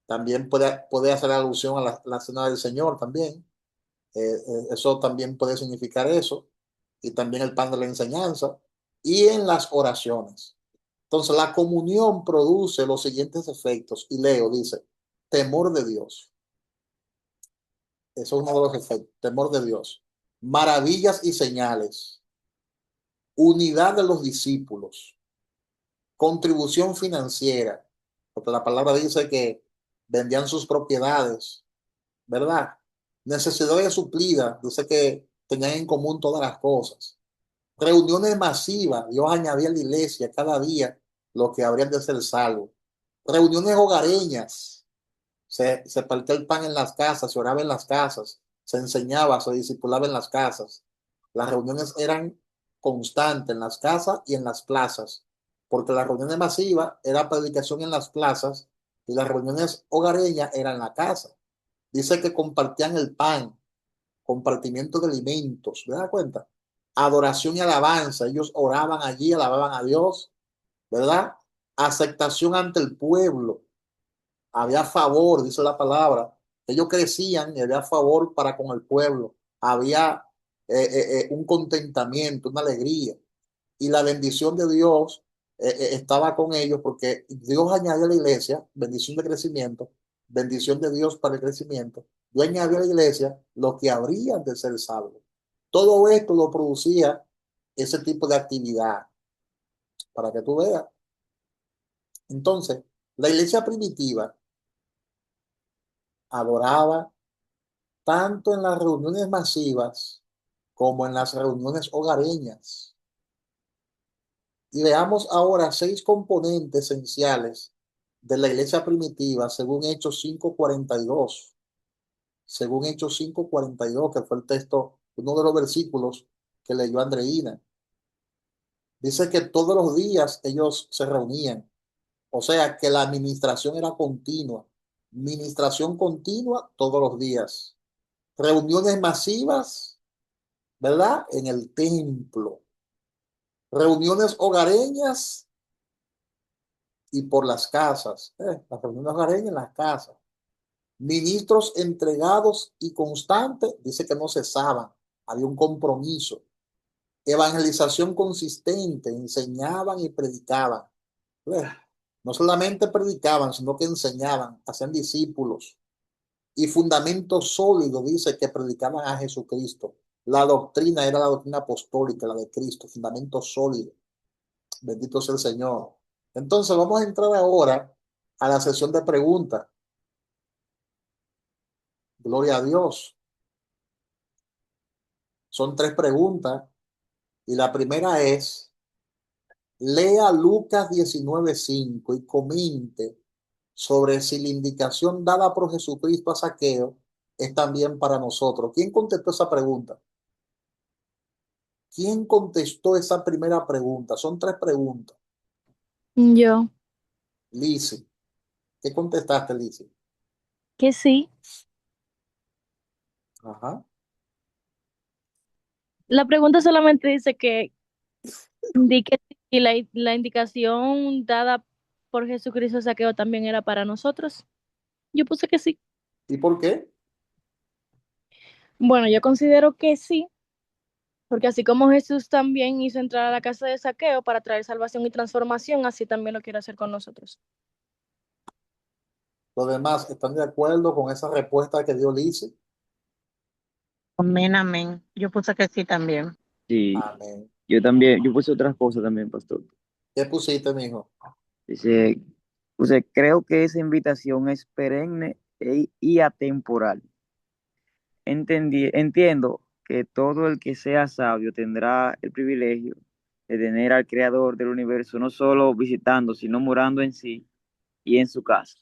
También puede hacer alusión a la cena del Señor también. Eso también puede significar eso. Y también el pan de la enseñanza. Y en las oraciones. Entonces, la comunión produce los siguientes efectos. Y Leo dice, temor de Dios. Eso es uno de los efectos. Temor de Dios. Maravillas y señales. Unidad de los discípulos. Contribución financiera. Porque la palabra dice que vendían sus propiedades, ¿verdad? Necesidades suplidas, dice que tenían en común todas las cosas. Reuniones masivas, Dios añadía a la iglesia cada día los que habrían de ser salvos. Reuniones hogareñas, se partía el pan en las casas, se oraba en las casas, se enseñaba, se discipulaba en las casas. Las reuniones eran constantes en las casas y en las plazas, porque las reuniones masivas era predicación en las plazas y las reuniones hogareñas eran en la casa. Dice que compartían el pan, compartimiento de alimentos, ¿te das cuenta? Adoración y alabanza, ellos oraban allí, alababan a Dios, ¿verdad? Aceptación ante el pueblo, había favor, dice la palabra. Ellos crecían y había favor para con el pueblo. Había un contentamiento, una alegría. Y la bendición de Dios estaba con ellos porque Dios añadió a la iglesia bendición de crecimiento, bendición de Dios para el crecimiento. Dios añadió a la iglesia lo que habrían de ser salvos. Todo esto lo producía ese tipo de actividad, para que tú veas. Entonces, la iglesia primitiva adoraba tanto en las reuniones masivas como en las reuniones hogareñas. Y veamos ahora 6 componentes esenciales de la iglesia primitiva según Hechos 5:42. Según Hechos 5:42, que fue el texto, uno de los versículos que leyó Andreina. Dice que todos los días ellos se reunían. O sea que la administración era continua. Administración continua todos los días. Reuniones masivas, ¿verdad? En el templo. Reuniones hogareñas y por las casas. Las reuniones hogareñas en las casas. Ministros entregados y constantes, dice que no cesaban. Había un compromiso. Evangelización consistente, enseñaban y predicaban. No solamente predicaban, sino que enseñaban, hacían discípulos. Y fundamento sólido, dice que predicaban a Jesucristo. La doctrina era la doctrina apostólica, la de Cristo, fundamento sólido. Bendito sea el Señor. Entonces vamos a entrar ahora a la sesión de preguntas. Gloria a Dios. Son 3 preguntas y la primera es, lea Lucas 19:5 y comente sobre si la indicación dada por Jesucristo a Zaqueo es también para nosotros. ¿Quién contestó esa pregunta? ¿Quién contestó esa primera pregunta? Son 3 preguntas. Yo, Lizzy, ¿qué contestaste, Lizzy? que sí. Ajá. La pregunta solamente dice que indique si la indicación dada por Jesucristo saqueo también era para nosotros. Yo puse que sí. ¿Y por qué? Bueno, yo considero que sí, porque así como Jesús también hizo entrar a la casa de saqueo para traer salvación y transformación, así también lo quiere hacer con nosotros. ¿Los demás están de acuerdo con esa respuesta que dio Lizzy? Amén, amén. Yo puse que sí también. Sí, Amén. yo también, yo puse otras cosas también, pastor. ¿Qué pusiste, mijo? Dice, creo que esa invitación es perenne y atemporal. Entiendo que todo el que sea sabio tendrá el privilegio de tener al Creador del universo no solo visitando, sino morando en sí y en su casa.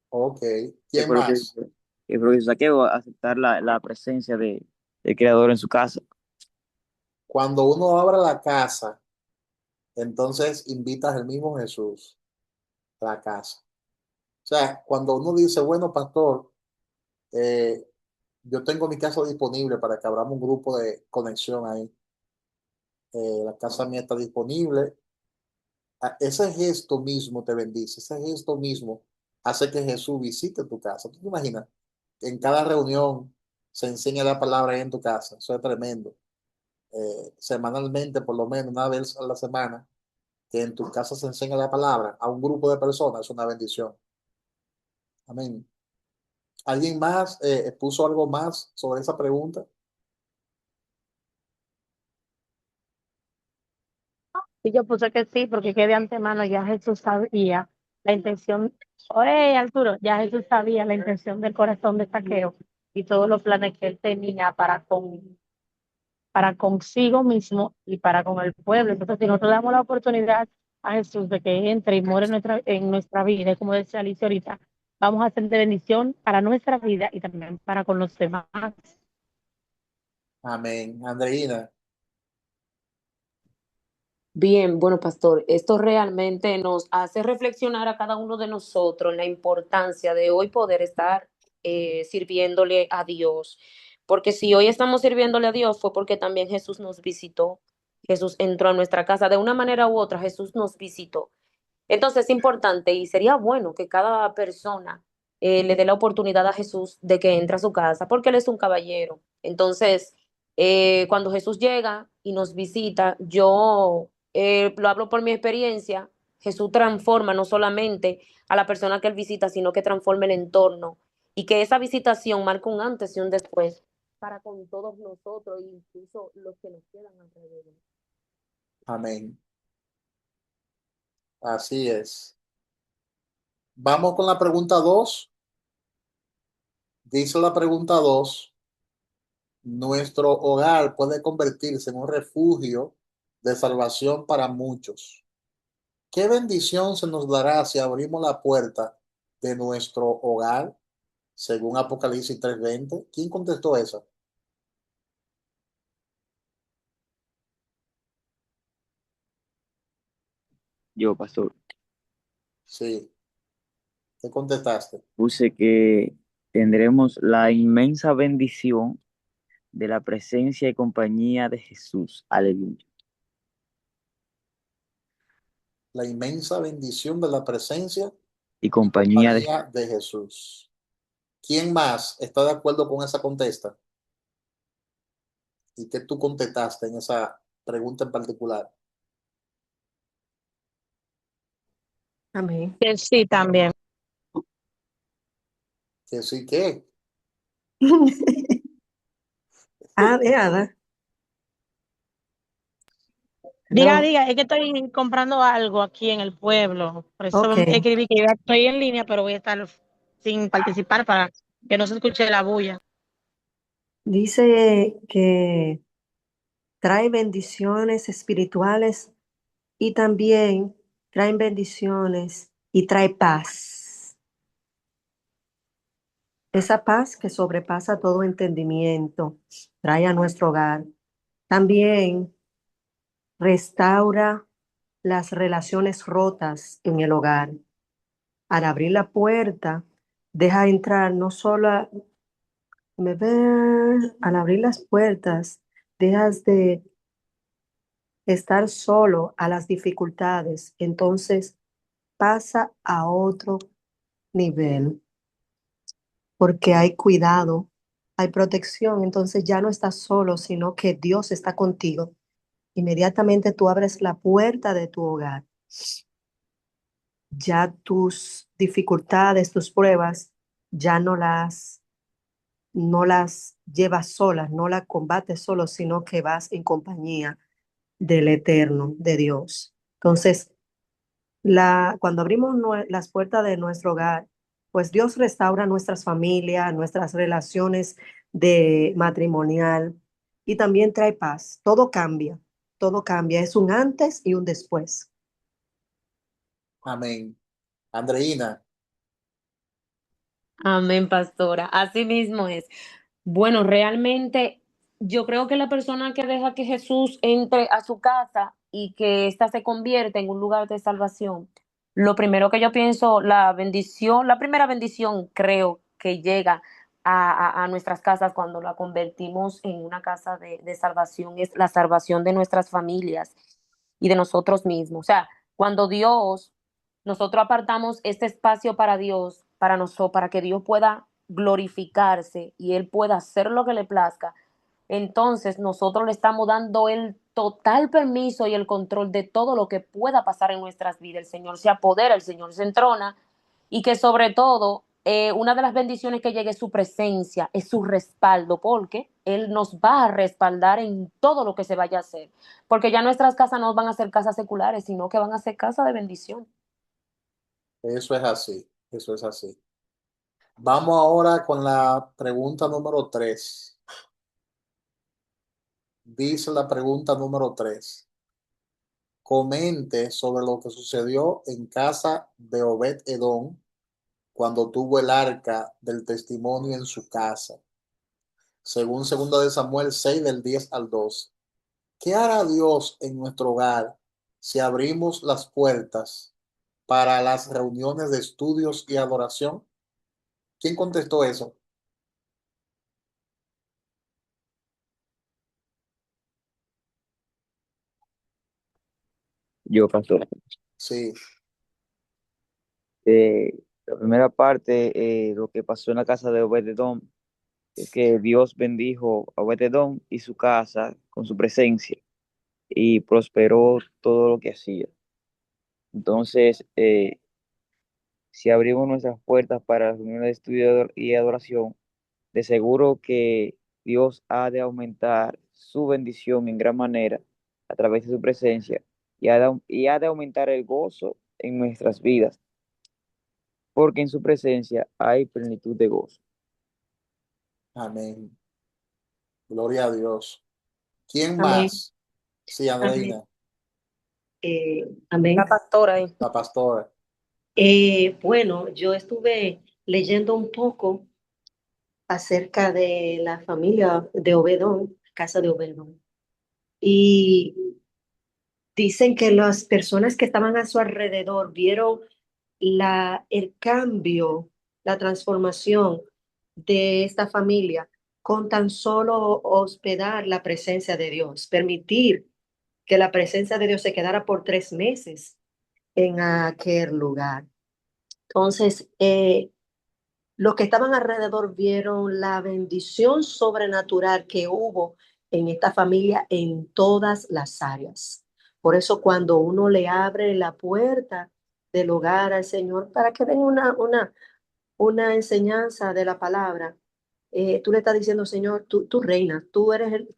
Ok. Es ¿Quién por lo que más? dice, es por lo que dice Saqueo, aceptar la presencia del Creador en su casa. Cuando uno abre la casa, entonces invitas al mismo Jesús a la casa. O sea, cuando uno dice, bueno, pastor, eh, yo tengo mi casa disponible para que abramos un grupo de conexión ahí. La casa mía está disponible. Ese gesto mismo te bendice, ese gesto mismo hace que Jesús visite tu casa. ¿Tú te imaginas? En cada reunión se enseña la palabra ahí en tu casa. Eso es tremendo. Semanalmente, por lo menos una vez a la semana, que en tu casa se enseña la palabra a un grupo de personas, es una bendición. Amén. ¿Alguien más puso algo más sobre esa pregunta? Y yo puse que sí, porque que de antemano ya Jesús sabía la intención, oye Arturo, ya Jesús sabía la intención del corazón de Zaqueo y todos los planes que él tenía para consigo mismo y para con el pueblo. Entonces, si nosotros damos la oportunidad a Jesús de que entre y more en nuestra vida, como decía Alicia ahorita, vamos a ser de bendición para nuestra vida y también para con los demás. Amén. Andreina, Bien, bueno, pastor, esto realmente nos hace reflexionar a cada uno de nosotros en la importancia de hoy poder estar sirviéndole a Dios. Porque si hoy estamos sirviéndole a Dios fue porque también Jesús nos visitó, Jesús entró a nuestra casa, de una manera u otra Jesús nos visitó. Entonces es importante y sería bueno que cada persona le dé la oportunidad a Jesús de que entre a su casa, porque Él es un caballero. Entonces, cuando Jesús llega y nos visita, yo lo hablo por mi experiencia, Jesús transforma no solamente a la persona que Él visita, sino que transforma el entorno y que esa visitación marca un antes y un después para con todos nosotros, incluso los que nos quedan alrededor. amén. Así es. Vamos con la pregunta 2. Dice la pregunta 2: nuestro hogar puede convertirse en un refugio de salvación para muchos. ¿Qué bendición se nos dará si abrimos la puerta de nuestro hogar, según Apocalipsis 3:20? ¿Quién contestó esa? Yo, pastor, Sí, ¿qué contestaste? puse que tendremos la inmensa bendición de la presencia y compañía de Jesús. Aleluya. La inmensa bendición de la presencia Y y compañía de compañía de Jesús. ¿Quién más está de acuerdo con esa contesta? ¿Y qué tú contestaste en esa pregunta en particular? Amén. Que sí, también. Que sí que. De Ada. Diga, No, diga, es que estoy comprando algo aquí en el pueblo. Por eso ok. escribí que ya estoy en línea, pero voy a estar sin participar para que no se escuche la bulla. Dice que trae bendiciones espirituales y también traen bendiciones y trae paz. Esa paz que sobrepasa todo entendimiento, trae a nuestro hogar. También restaura las relaciones rotas en el hogar. Al abrir la puerta, deja entrar no solo al abrir las puertas, dejas de estar solo a las dificultades, entonces pasa a otro nivel, porque hay cuidado, hay protección, entonces ya no estás solo, sino que Dios está contigo. Inmediatamente tú abres la puerta de tu hogar, ya tus dificultades, tus pruebas, ya no las llevas solas, no las combates solo, sino que vas en compañía del Eterno, de Dios. Entonces, cuando abrimos las puertas de nuestro hogar, pues Dios restaura nuestras familias, nuestras relaciones de matrimonial y también trae paz. Todo cambia. Es un antes y un después. Amén. Andreina, Amén, pastora. Así mismo es. Bueno, realmente yo creo que la persona que deja que Jesús entre a su casa y que ésta se convierte en un lugar de salvación, lo primero que yo pienso, la bendición, la primera bendición creo que llega a nuestras casas cuando la convertimos en una casa de salvación es la salvación de nuestras familias y de nosotros mismos. O sea, cuando nosotros apartamos este espacio para Dios, para nosotros, para que Dios pueda glorificarse y Él pueda hacer lo que le plazca, entonces nosotros le estamos dando el total permiso y el control de todo lo que pueda pasar en nuestras vidas. El Señor se apodera, el Señor se entrona y que sobre todo una de las bendiciones que llegue es su presencia, es su respaldo, porque Él nos va a respaldar en todo lo que se vaya a hacer, porque ya nuestras casas no van a ser casas seculares, sino que van a ser casas de bendición. Eso es así, eso es así. Vamos ahora con la pregunta número 3. Dice la pregunta número 3. Comente sobre lo que sucedió en casa de Obed Edom cuando tuvo el arca del testimonio en su casa. Según 2 de Samuel 6 del 10 al 12. ¿Qué hará Dios en nuestro hogar si abrimos las puertas para las reuniones de estudios y adoración? ¿Quién contestó eso? Yo, pastor. Sí, La primera parte, lo que pasó en la casa de Obed-Edom, es que Dios bendijo a Obed-Edom y su casa con su presencia y prosperó todo lo que hacía. Entonces, si abrimos nuestras puertas para las reuniones de estudio y adoración, de seguro que Dios ha de aumentar su bendición en gran manera a través de su presencia y ha de aumentar el gozo en nuestras vidas, porque en su presencia hay plenitud de gozo. amén. Gloria a Dios. ¿Quién Amén, más? Sí, amén, Andreina, amén. La pastora ahí. la pastora. Bueno, yo estuve leyendo un poco acerca de la familia de Obedón, casa de Obedón, y dicen que las personas que estaban a su alrededor vieron el cambio, la transformación de esta familia con tan solo hospedar la presencia de Dios, permitir que la presencia de Dios se quedara por 3 meses en aquel lugar. Entonces, los que estaban alrededor vieron la bendición sobrenatural que hubo en esta familia en todas las áreas. Por eso cuando uno le abre la puerta del hogar al Señor para que den una enseñanza de la palabra, tú le estás diciendo, Señor, tú reinas, tú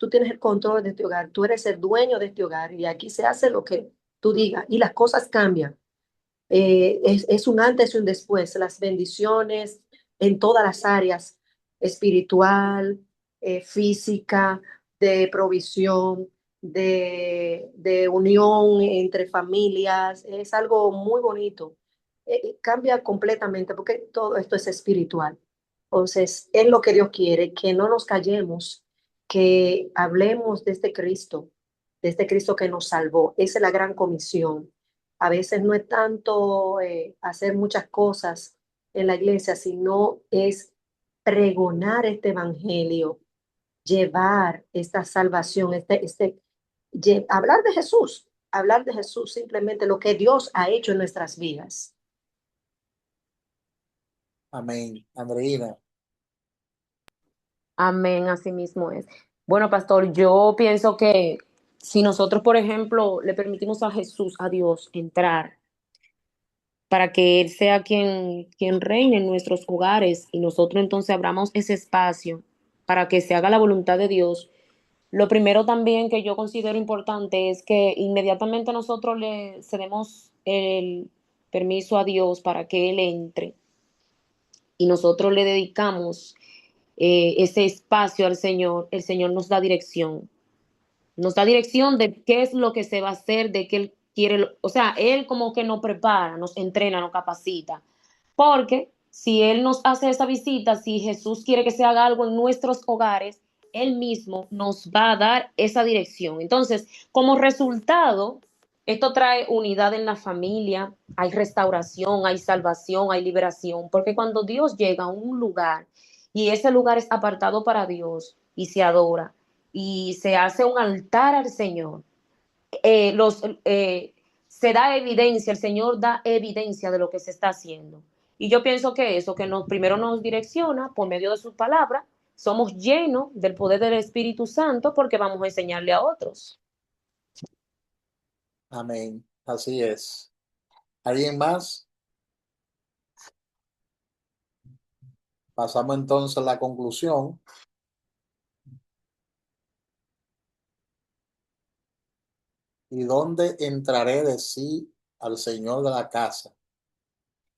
tienes el control de este hogar, tú eres el dueño de este hogar y aquí se hace lo que tú digas y las cosas cambian. Es un antes y un después, las bendiciones en todas las áreas, espiritual, física, de provisión, de unión entre familias, es algo muy bonito. Cambia completamente porque todo esto es espiritual. Entonces, es lo que Dios quiere, que no nos callemos, que hablemos de este Cristo que nos salvó. Esa es la gran comisión. A veces no es tanto hacer muchas cosas en la iglesia, sino es pregonar este evangelio, llevar esta salvación, hablar de Jesús, simplemente lo que Dios ha hecho en nuestras vidas. Amén. Andreina, Amén, así mismo es. Bueno, pastor, yo pienso que si nosotros, por ejemplo, le permitimos a Jesús, a Dios, entrar para que Él sea quien reine en nuestros hogares y nosotros entonces abramos ese espacio para que se haga la voluntad de Dios. Lo primero también que yo considero importante es que inmediatamente nosotros le cedemos el permiso a Dios para que Él entre y nosotros le dedicamos ese espacio al Señor, el Señor nos da dirección de qué es lo que se va a hacer, de qué Él quiere, o sea, Él como que nos prepara, nos entrena, nos capacita, porque si Él nos hace esa visita, si Jesús quiere que se haga algo en nuestros hogares, Él mismo nos va a dar esa dirección. Entonces, como resultado, esto trae unidad en la familia, hay restauración, hay salvación, hay liberación, porque cuando Dios llega a un lugar y ese lugar es apartado para Dios y se adora y se hace un altar al Señor, eh, los, eh, se da evidencia, el Señor da evidencia de lo que se está haciendo. Y yo pienso que eso, que primero nos direcciona por medio de su palabra, somos llenos del poder del Espíritu Santo porque vamos a enseñarle a otros. amén. Así es. ¿Alguien más? Pasamos entonces a la conclusión. ¿Y dónde entraré de sí al Señor de la casa?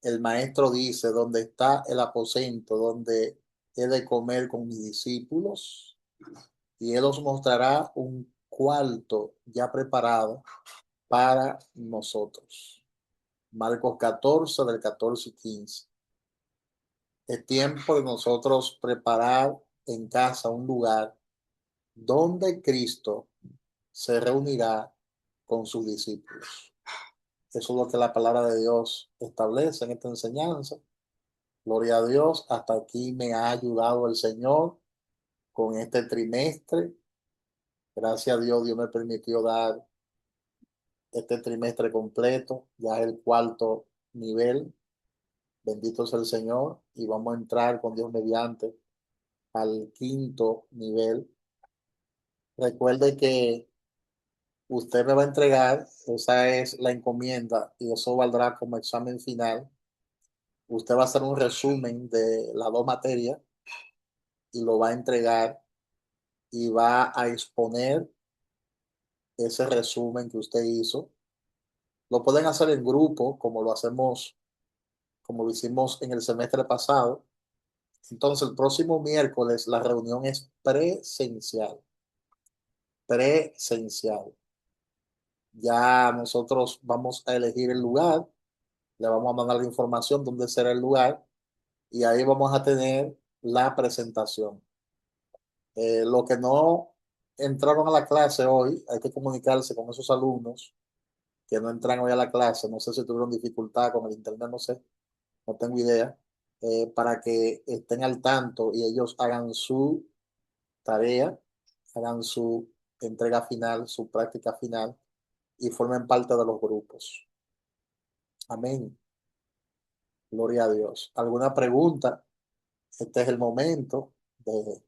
el maestro dice, ¿dónde está el aposento donde he de comer con mis discípulos? Y él os mostrará un cuarto ya preparado para nosotros. Marcos 14, del 14 y 15. Es tiempo de nosotros preparar en casa un lugar donde Cristo se reunirá con sus discípulos. Eso es lo que la palabra de Dios establece en esta enseñanza. Gloria a Dios, hasta aquí me ha ayudado el Señor con este trimestre. Gracias a Dios, Dios me permitió dar este trimestre completo, ya es el cuarto nivel. Bendito sea el Señor, y vamos a entrar con Dios mediante al quinto nivel. Recuerde que usted me va a entregar, esa es la encomienda, y eso valdrá como examen final. Usted va a hacer un resumen de las dos materias y lo va a entregar y va a exponer ese resumen que usted hizo. Lo pueden hacer en grupo, como lo hicimos en el semestre pasado. Entonces, el próximo miércoles la reunión es presencial. Presencial. Ya nosotros vamos a elegir el lugar, le vamos a mandar la información dónde será el lugar y ahí vamos a tener la presentación. Lo que no entraron a la clase hoy, hay que comunicarse con esos alumnos que no entran hoy a la clase. No sé si tuvieron dificultad con el internet, no sé, no tengo idea. Para que estén al tanto y ellos hagan su tarea, hagan su entrega final, su práctica final y formen parte de los grupos. Amén. Gloria a Dios. ¿Alguna pregunta? Este es el momento de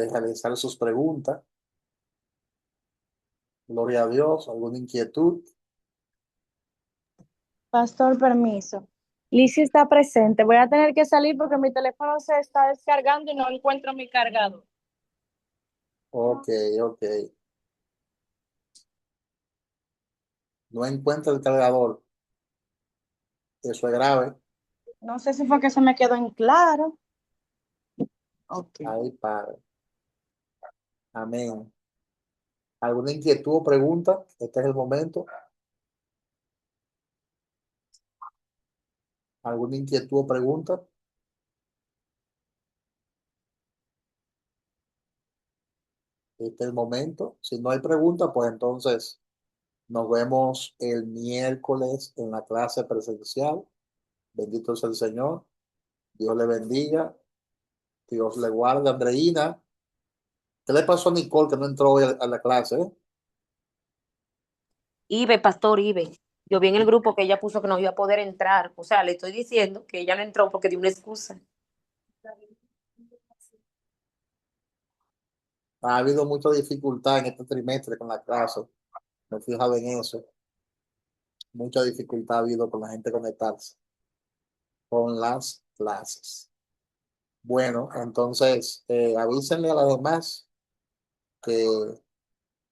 realizar sus preguntas. Gloria a Dios. ¿Alguna inquietud? Pastor, permiso. Lizzy está presente. Voy a tener que salir porque mi teléfono se está descargando y no encuentro mi cargador. Ok, ok. No encuentra el cargador. Eso es grave. No sé si fue que se me quedó en claro. Ok. Ay, Padre. Amén. ¿Alguna inquietud o pregunta? Este es el momento. ¿Alguna inquietud o pregunta? Este es el momento. Si no hay pregunta, pues entonces nos vemos el miércoles en la clase presencial. Bendito sea el Señor. Dios le bendiga. Dios le guarde. Andreina, ¿qué le pasó a Nicole que no entró hoy a la clase? Ibe, pastor Ibe. Yo vi en el grupo que ella puso que no iba a poder entrar. O sea, le estoy diciendo que ella no entró porque dio una excusa. Ha habido mucha dificultad en este trimestre con la clase. Me he fijado en eso. Mucha dificultad ha habido con la gente conectarse con las clases. Bueno, entonces avísenle a las demás que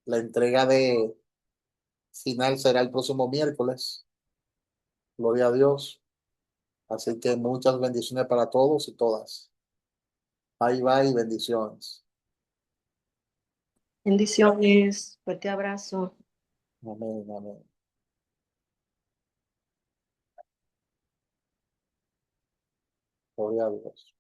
la entrega de final será el próximo miércoles. Gloria a Dios. Así que muchas bendiciones para todos y todas. Bye bye, bendiciones. Bendiciones. Fuerte abrazo. Amén, amén. Gloria a Dios.